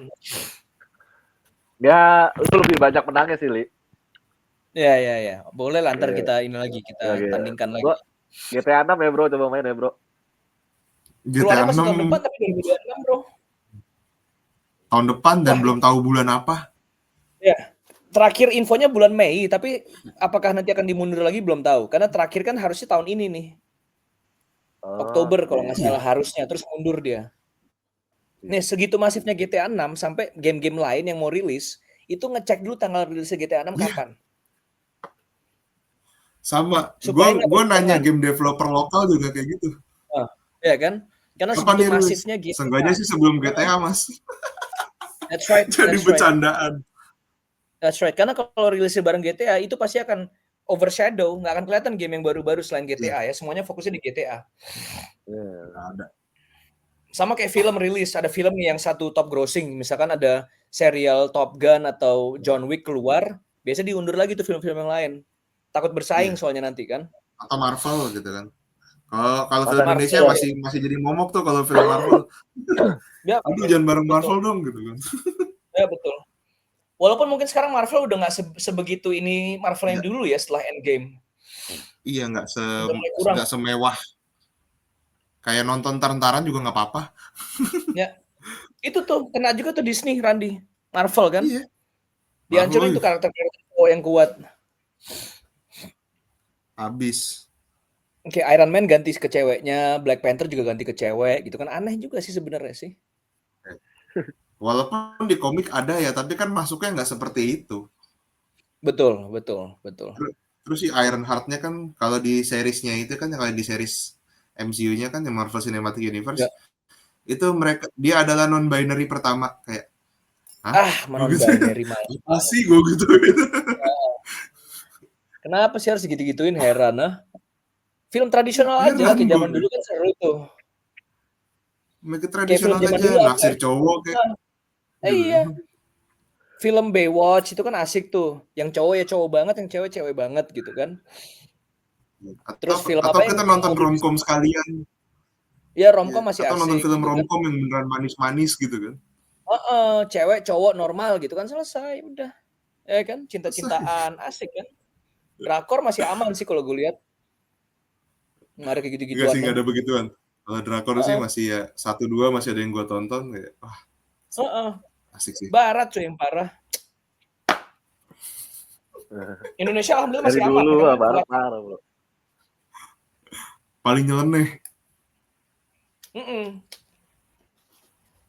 Ya, itu lebih banyak menangnya sih, Li. Ya. Boleh lah, ntar kita ini lagi, kita tandingkan lagi. GTA 6 ya, bro. Coba main ya, bro. GTA 6 tahun depan, tapi 2026, bro. Tahun depan dan belum tahu bulan apa. Ya, terakhir infonya bulan Mei, tapi apakah nanti akan dimundur lagi belum tahu. Karena terakhir kan harusnya tahun ini nih. Oktober kalau nggak salah harusnya, terus mundur dia. Nih, segitu masifnya GTA 6 sampai game-game lain yang mau rilis, itu ngecek dulu tanggal rilisnya GTA 6 kapan. Sama, gue nanya game developer lokal juga kayak gitu. Iya kan? Karena segitu masifnya GTA. Seenggaknya sih sebelum GTA, Mas. That's right. Jadi bercandaan. That's right. Karena kalau rilisnya bareng GTA, itu pasti akan overshadow, nggak akan kelihatan game yang baru-baru selain GTA ya. Semuanya fokusnya di GTA. Ada. Sama kayak film rilis, ada film yang satu top grossing, misalkan ada serial Top Gun atau John Wick keluar, biasanya diundur lagi tuh film-film yang lain. Takut bersaing soalnya nanti kan. Atau Marvel gitu kan. Kalau film Indonesia masih jadi momok tuh kalau film Marvel. Aduh, jangan bareng Marvel dong gitu kan. Ya betul. Walaupun mungkin sekarang Marvel udah nggak sebegitu ini Marvel yang dulu ya setelah Endgame. Iya, nggak semewah. Kayak nonton Tentaran juga nggak apa-apa. Ya, itu tuh kena juga tuh Disney, Randy. Marvel kan? Iya. Dihancurin tuh karakter-karakter yang kuat. Habis. Oke, Iron Man ganti ke ceweknya, Black Panther juga ganti ke cewek gitu kan. Aneh juga sih sebenarnya sih. Walaupun di komik ada ya, tapi kan masuknya nggak seperti itu. Betul. Terus si Ironheart-nya kan kalau di seriesnya itu kan, kalau di series MCU-nya kan yang Marvel Cinematic Universe, itu dia adalah non-binary pertama kayak. Non-binary mah. Apa sih gue gitu? Kenapa sih harus gitu-gituin, heran ah? Film tradisional aja, kayak zaman dulu kan seru tuh. Make tradisional aja, naksir cowok kayak. Iya. Film Baywatch itu kan asik tuh. Yang cowok ya cowok banget, yang cewek cewek banget gitu kan. Terus film apa kita nonton romcom sekalian. Ya romcom masih asik. Atau nonton film romcom yang beneran manis-manis gitu kan. Cewek cowok normal gitu kan, selesai udah. Ya kan, cinta-cintaan asik kan. Drakor masih aman sih kalau gue lihat. Nggak ada kayak gitu-gituan. Enggak sih, nggak ada begituan. Kalau drakor sih masih ya 1-2 masih ada yang gue tonton kayak asik sih. Barat cuy yang parah. Indonesia alhamdulillah masih aman. Dulu barat parah, bro. Paling nyeleneh.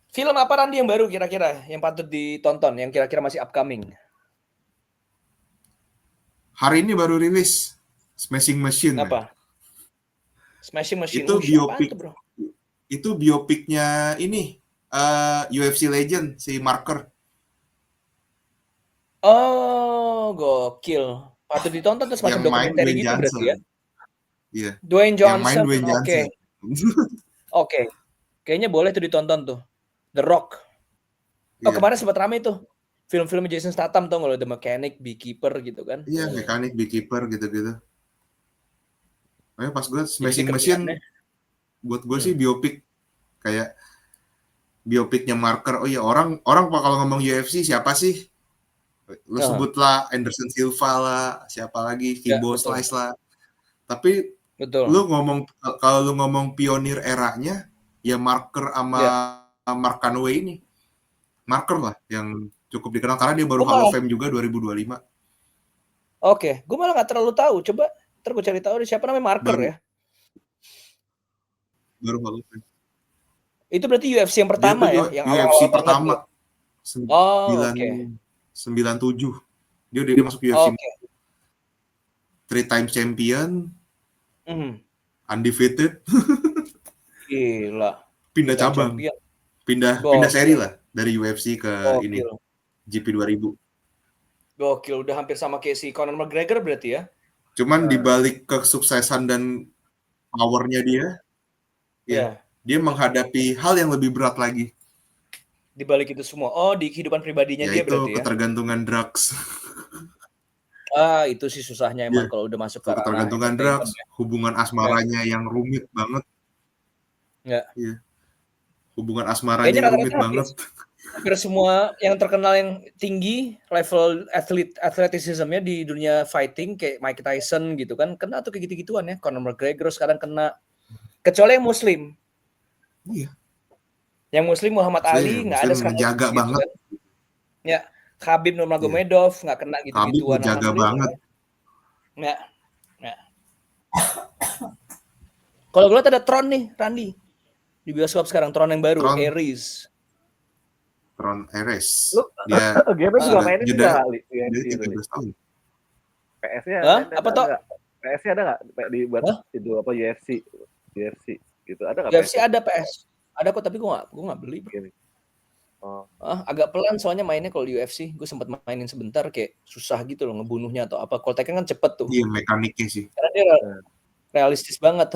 Film apa Randy yang baru kira-kira yang patut ditonton, yang kira-kira masih upcoming? Hari ini baru rilis Smashing Machine. Apa? Smashing Machine itu biopik, bro. Itu biopiknya ini UFC Legend si Marker. Oh, gokil. Patut ditonton terus macam dokumenter gitu berarti ya. Iya. Dwayne Johnson. Oke. Kayaknya boleh tuh ditonton tuh. The Rock. Kemarin sempat rame tuh. Film-film Jason Statham tuh kalau The Mechanic, Beekeeper gitu kan. Iya, Mechanic, Beekeeper gitu-gitu. Pas gue Jadi Smashing dia Machine, kerjaannya. buat gue sih biopik kayak biopiknya Marker. Oh iya, orang kalau ngomong UFC siapa sih? Lu sebutlah Anderson Silva lah, siapa lagi, Ya, Kimbo betul. Slice lah. Tapi Betul. kalau lu ngomong pionir eranya, ya Marker sama Mark Canway ini. Marker lah yang cukup dikenal karena dia baru Hall of Fame juga 2025. Oke, gue malah nggak terlalu tahu. Coba ntar gue cari tahu siapa namanya Marker ya. Baru Hall of Fame. Itu berarti UFC yang pertama ya, yang UFC awal-awal pertama. banget. 97. Dia masuk UFC. Oke. 3 times champion. Undefeated. Gila. Pindah cabang. Champion. Pindah seri lah dari UFC ke ini GP 2000. Gokil, udah hampir sama kayak si Conor McGregor berarti ya. Cuman dibalik kesuksesan dan powernya dia, dia menghadapi hal yang lebih berat lagi. Di balik itu semua. Oh, di kehidupan pribadinya dia berarti ya. Ketergantungan drugs. Itu sih susahnya emang kalau udah masuk ke ketergantungan drugs, hubungan asmaranya yang rumit banget. Iya. Hubungan asmaranya rumit banget. Hampir semua yang terkenal yang tinggi level athleticism-nya di dunia fighting kayak Mike Tyson gitu kan kena tuh kayak gitu-gituan ya. Conor McGregor sekarang kena. Kecuali yang Muslim. Iya. Yang Muslim Muhammad Ali nggak ada sekarang menjaga gitu banget. Kan. Ya, Khabib Nurmagomedov nggak kena gitu-gituan. Khabib menjaga banget. Ya. Kalau gue lihat ada Tron nih, Randy. Di bioskop sekarang Tron yang baru, Ares. Tron Ares. Dia game juga mainin juga PS-nya apa toh? PS-nya ada nggak dibuat itu apa UFC gitu ada nggak? UFC ada PS. Ada kok tapi gue nggak beli. Agak pelan soalnya mainnya kalau di UFC. Gue sempat mainin sebentar kayak susah gitu loh ngebunuhnya atau apa. Kalau Tekken kan cepet tuh. Iya mekaniknya sih. Karena dia realistis banget.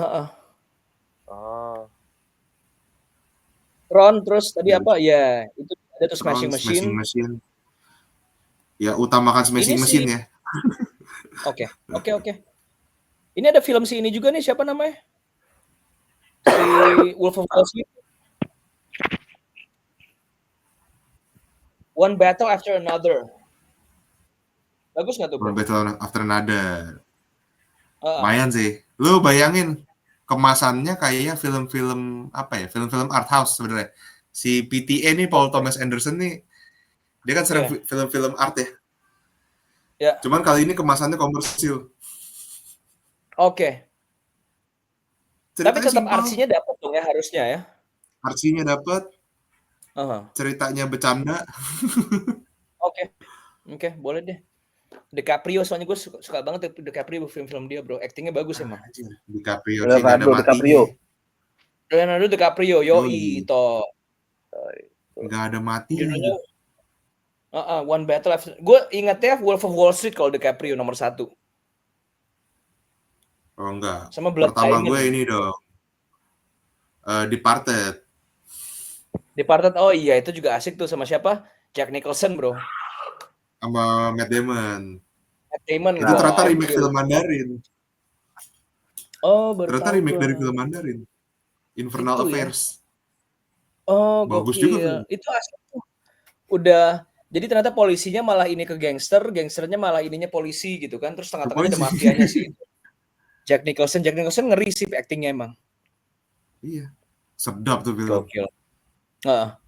Ron terus tadi apa ya itu ada tuh Smashing Machine. Ya utamakan Smashing Machine ya. Oke. Ini ada film si ini juga nih siapa namanya? Si Wolf of Wall Street. One Battle After Another. Bagus nggak tuh? One Battle After Another. Lumayan sih. Lu bayangin kemasannya kayak film-film apa ya? Film-film art house sebenarnya. Si PTA nih Paul Thomas Anderson nih dia kan sering film-film art ya. Ya. Cuman kali ini kemasannya komersil. Oke. Tapi tetap artsinya dapat dong ya harusnya ya. Artsinya dapat. Ceritanya bercanda. Oke, boleh deh. DiCaprio soalnya gue suka banget DiCaprio film-film dia bro, actingnya bagus emang. DiCaprio sih nggak ada matinya. Leonardo DiCaprio, yoi toh. Nggak ada matinya. One Battle After. Gue ingatnya Wolf of Wall Street kalau DiCaprio nomor 1. Oh enggak. Sama Blood Pertama Diamond. gue ini dong. Departed. Oh iya itu juga asik tuh sama siapa? Jack Nicholson bro. Sama Matt Damon. Itu ternyata remake film Mandarin. Oh, ternyata remake dari film Mandarin. Infernal Affairs. Ya? Oh, bagus gokil. juga film. Itu asli tuh. Udah. Jadi ternyata polisinya malah ini ke gangsternya malah ininya polisi gitu kan. Terus tengah-tengahnya ada mafianya sih. Jack Nicholson ngeri sih actingnya emang. Iya. Sedap tuh film. Gokil.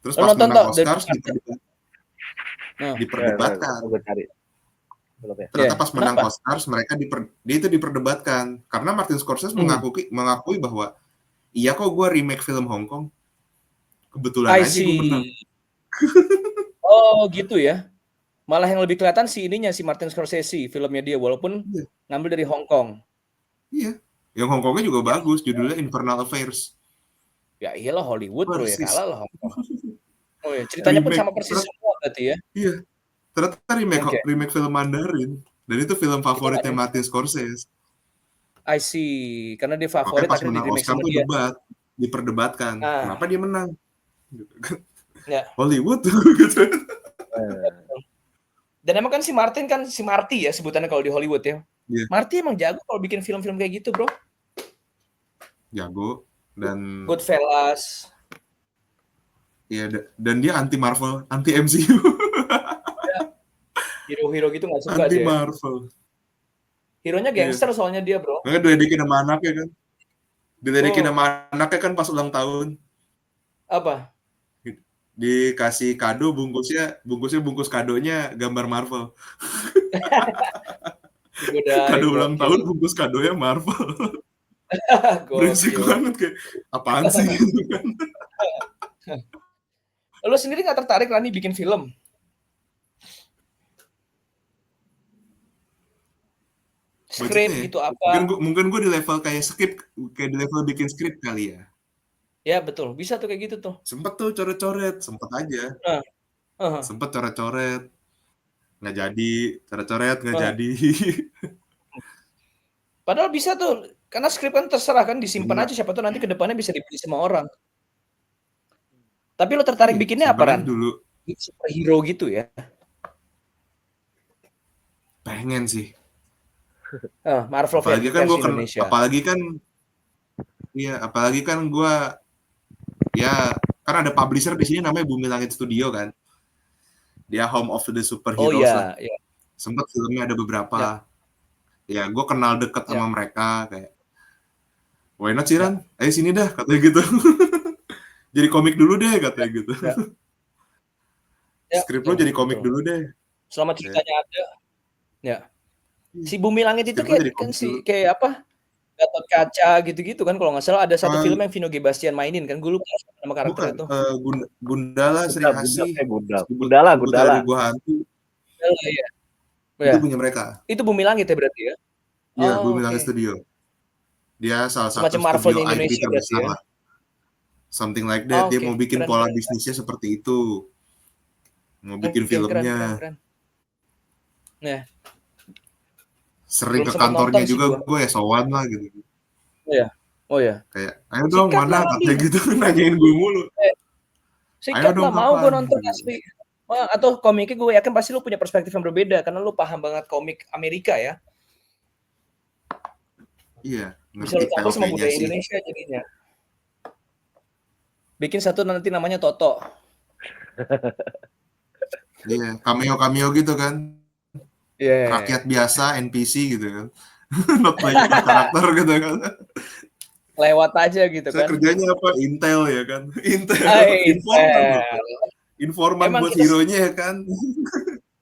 Terus pas menang Oscars diperdebatkan. Ternyata pas menang Oscars dia itu diperdebatkan karena Martin Scorsese mengakui bahwa iya kok gue remake film Hong Kong. Kebetulan aja gue menang. Oh gitu ya. Malah yang lebih kelihatan si Martin Scorsese filmnya dia walaupun ngambil dari Hong Kong. Iya. Yang Hong Kongnya juga bagus, judulnya Infernal Affairs. Ya iyalah Hollywood bro ya, kalah lah Hong Kong. Oh ya, ceritanya pun sama persis semua berarti ya. Iya. Ternyata remake film Mandarin. Dan itu film favoritnya Martin Scorsese. I see. Karena dia favorit pas menang Oscar tuh diperdebatkan. Kenapa dia menang? Ya. Hollywood gitu. Dan emang kan si Marty ya sebutannya kalau di Hollywood ya. Yeah. Marty emang jago kalau bikin film-film kayak gitu, bro. jago dan Goodfellas. ya dan dia anti Marvel, anti MCU. Hero-hero gitu nggak suka Anti dia. Marvel. Hero-nya gangster soalnya dia, bro. Makanya diledekin sama anaknya kan. Diledekin Oh. sama anaknya kan pas ulang tahun. Apa? Dikasih kado bungkusnya bungkus kadonya gambar Marvel. Digodain, Kado ulang gokil. tahun bungkus kadonya Marvel. Brengsek Gokil. banget kayak apaan sih gitu kan. Lo sendiri nggak tertarik Rani bikin film? Skrip Budgetnya ya. gitu apa? Mungkin gue di level kayak di level bikin skrip kali ya. Ya betul, bisa tuh kayak gitu tuh. Sempet tuh coret-coret, sempet aja. Sempet coret-coret, nggak jadi, coret-coret nggak jadi. Padahal bisa tuh, karena skrip kan terserah kan, disimpan aja, siapa tuh nanti ke depannya bisa dibeli sama orang. Tapi lo tertarik bikinnya apa, Ran? Dulu. Superhero gitu ya? Pengen sih. Marvel Apalagi kan versi Indonesia. apalagi kan gue ya kan ada publisher di sini namanya Bumi Langit Studio kan. Dia home of the superheroes lah. Iya. Sempet filmnya ada beberapa. Ya gue kenal deket sama mereka kayak why not sih Ran? Ayo sini dah katanya gitu. Jadi komik dulu deh katanya gitu. Skrip lo jadi komik dulu deh. Selama ceritanya ada. Ya. Si Bumi Langit itu kayak apa? Gatot Kaca gitu-gitu kan kalau nggak salah ada satu film yang Vino G. Bastian mainin kan, gue lupa nama karakter itu. Gundala Sri Asih. Gundala. Dari Gua Hantu. Iya. Itu punya mereka. Itu Bumi Langit ya berarti ya? Iya, Bumi Langit Studio. Dia salah satu studio IP terbesar lah. Something like that. Dia mau bikin pola bisnisnya seperti itu. Mau bikin filmnya. Keren. Nah. Sering ke kantornya juga gue ya sowan lah gitu. Oh ya. Kayak ayo dong mana katanya gitu nanyain gue mulu. Sikat lah mau gue nonton asli. Atau komiknya gue yakin pasti lu punya perspektif yang berbeda karena lu paham banget komik Amerika ya. Iya. Bisa lu campur sama budaya Indonesia jadinya. Bikin satu nanti namanya Toto. Iya, cameo gitu kan. Rakyat biasa, NPC gitu kan. Not banyak karakter gitu kan. Lewat aja gitu kan. Saya kerjanya apa? Intel ya kan. Intel. Informan buat hero-nya ya kan.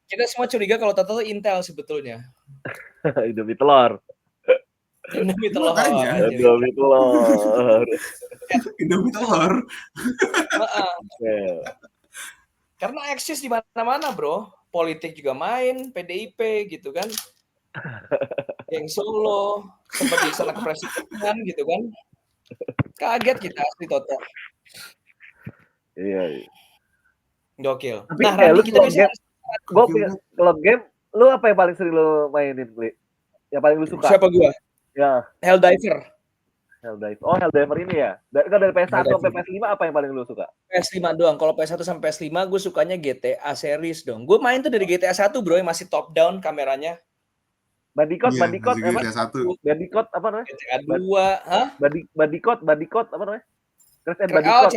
Kita semua curiga kalau Toto Intel sebetulnya. Indomie telur. Karena eksis di mana-mana, bro. Politik juga main, PDIP gitu kan. Yang Solo, sempat di sana kepresidenan gitu kan. Kaget kita asli Toto. Iya. Gokil. Tapi lu kita bisa kalau game, lu apa yang paling sering lu mainin, Li? Yang paling lu suka? Siapa gua? Ya. Helldiver. Oh, Helldiver ini ya. Dari PS1 sampai PS5 apa yang paling lu suka? PS5 doang. Kalau PS1 sampai PS5 gue sukanya GTA series dong. Gue main tuh dari GTA 1, bro, yang masih top down kameranya. Bandicot apa? Bandicot apa namanya? GTA 2, hah? Bandicot apa namanya? Crash Bandicoot.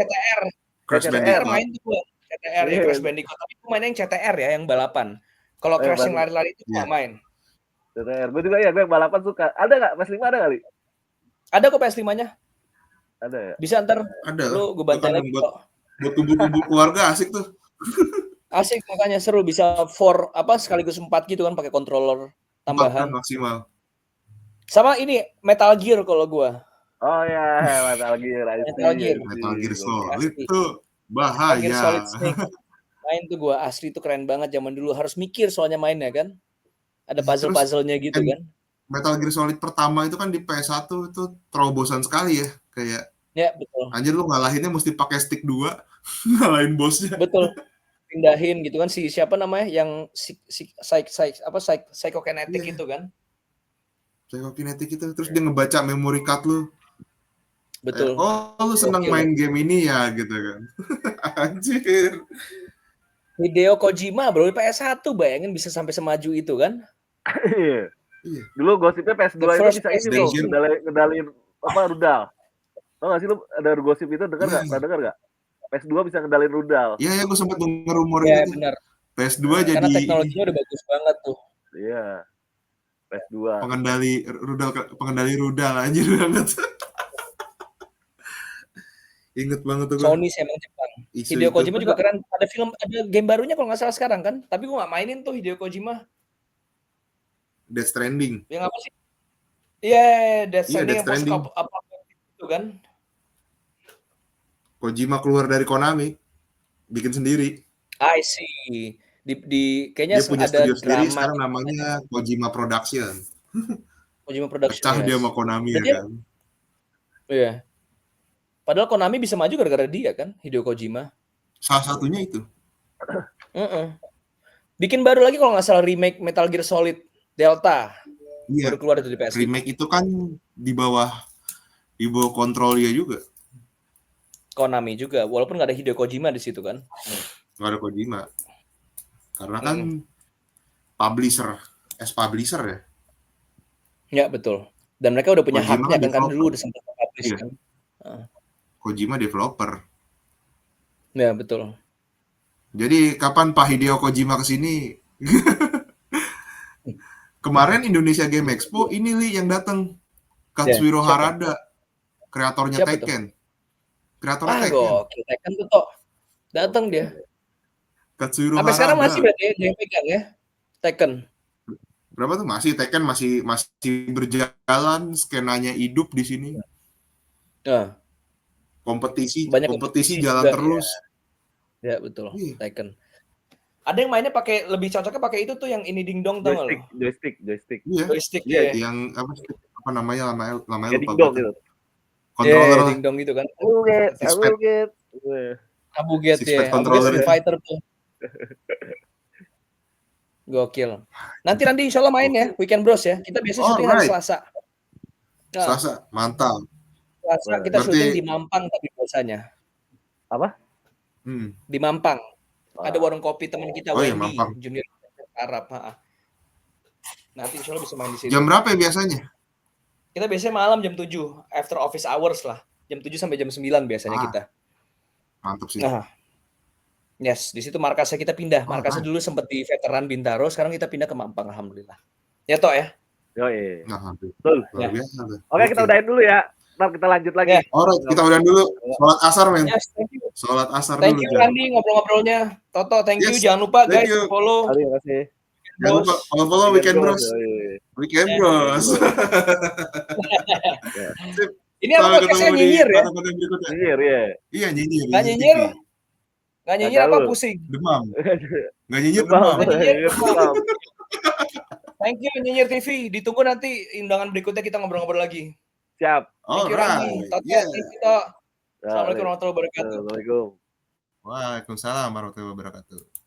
CTR main tuh gue. CTR ya, Crash Bandicoot. Tapi gue main yang CTR ya, yang balapan. Kalau Crash yang lari-lari itu gue main. CTR. Gue juga ya, gue yang balapan suka. Ada nggak? PS5 ada kali? Ada kok PS5-nya. Ada ya? Bisa ntar lu gue bantai lagi kok. Buat kumpul-kumpul keluarga asik tuh. Asik makanya seru, bisa sekaligus 4 gitu kan pakai controller tambahan. 4 maksimal. Sama ini Metal Gear kalau gua. Oh ya, Metal Gear. Metal Gear Solid itu bahaya. Metal Gear Solid Snake. Main tuh gua asli tuh keren banget zaman dulu, harus mikir soalnya mainnya kan. Ada puzzle-puzzlenya gitu kan. Metal Gear Solid pertama itu kan di PS1 itu terobosan sekali ya, kayak ya betul. Anjir lu ngalahinnya mesti pakai stick 2, ngalahin bosnya. Betul. Pindahin gitu kan siapa namanya yang psychokinetic itu kan. Psychokinetic itu terus dia ngebaca memory card lu. Betul. Lu senang main game ini ya gitu kan. Anjir. Hideo Kojima bro, PS1 bayangin bisa sampai semaju itu kan. Iya. Dulu gosipnya PS2 itu bisa ini tuh, ngedalin rudal. Tau gak sih lu ada gosip itu dengar nggak? Pernah dengar nggak? PS2 bisa ngendalin rudal. Iya, gue sempat denger rumor Ya itu. benar. PS2 Nah, jadi Karena teknologinya udah bagus banget tuh. Iya. PS2. pengendali rudal anjir banget. Ingat banget tuh gue. Sony sih emang Jepang. Isu Hideo itu. Kojima juga keren. Ada game barunya kalau nggak salah sekarang kan. Tapi gue nggak mainin tuh Hideo Kojima. Death Stranding. Yang apa sih? Iya, Death Iya, Stranding Death yang Stranding. apa itu kan. Kojima keluar dari Konami, bikin sendiri. I see. Kayaknya Dia punya ada studio sendiri, drama. sekarang namanya Kojima Production. Kojima Production. Pecah dia yes. sama Konami Dan ya dia- kan. Iya. Padahal Konami bisa maju gara-gara dia kan, Hideo Kojima. Salah satunya itu. Bikin baru lagi kalau nggak salah remake Metal Gear Solid Delta. Iya. Baru keluar itu di PS5. Remake itu kan di bawah kontrol dia juga. Konami juga, walaupun nggak ada Hideo Kojima di situ kan. Nggak ada Kojima. Karena kan publisher ya. Ya betul. Dan mereka udah punya Kojima haknya kan, karena developer. dulu udah sempat publish Iya. kan. Kojima developer. Ya betul. Jadi kapan Pak Hideo Kojima kesini? Kemarin Indonesia Game Expo ini yang datang Katsuhiro siapa? Harada, kreatornya Siapa tuh? Tekken. Kreatornya Tekken. Gokil, Tekken tuh toh. Datang dia. Katsuhiro Sampai sekarang Harada. masih berarti ya, dia pegang ya. Tekken. Berapa tuh? Masih Tekken masih berjalan, skenanya hidup di sini. Nah, Kompetisi banyak jalan juga, terus. Ya betul. Iya. Tekken. Ada yang mainnya pakai lebih cocoknya pakai itu tuh yang ini dingdong tau nggak lo? Joystick. Iya. Joystick Iya, ya. yang apa namanya Ya lupa dingdong gue. gitu. Controller lah. Dingdong gitu kan. Abuget. Abuget Six-pad ya. controller Abuget ya. Fighter tuh. Gokil. Nanti insya Allah main ya, Weekend Bros ya. Kita biasa syuting hari Selasa. Nah, Selasa, mantap. Selasa kita Berarti- syuting di Mampang tapi biasanya. Apa? Di Mampang. Ada warung kopi teman kita, Oh iya, Wendy, Mampang. junior Arab. Nanti insya Allah bisa main di situ. Jam berapa ya biasanya? Kita biasanya malam jam 7, after office hours lah. Jam 7 sampai jam 9 biasanya kita. Mantap sih. Nah, yes, di situ markasnya kita pindah. Markasnya dulu sempat di Veteran Bintaro, sekarang kita pindah ke Mampang, alhamdulillah. Ya toh ya. Yoi. Nah, Betul. luar biasa tuh. Oke, kita udahin dulu ya. Ntar kita lanjut lagi. Ya. Alright, kita udahin dulu. Sholat asar, men. Yes, thank you. Sholat asar Thank dulu. you Randy ngobrol-ngobrolnya. Toto, thank you. Yes, Jangan lupa thank guys you. follow Terima kasih. Jangan lupa follow Weekend Bros. Weekend Bros. Sip. Ini apa podcastnya nyinyir ya? Konten berikutnya. Nyinyir ya. Iya, nyinyir. Nggak nyinyir? Nggak nyinyir apa tahu. pusing? Demam. Nggak nyinyir, Demam. demam. Thank you Nyinyir TV. Ditunggu nanti undangan berikutnya kita ngobrol-ngobrol lagi. Siap. Thank you Randy. Alright. Toto, Yeah. thank you Toto. Assalamualaikum warahmatullahi wabarakatuh. Assalamualaikum. Waalaikumsalam warahmatullahi wabarakatuh.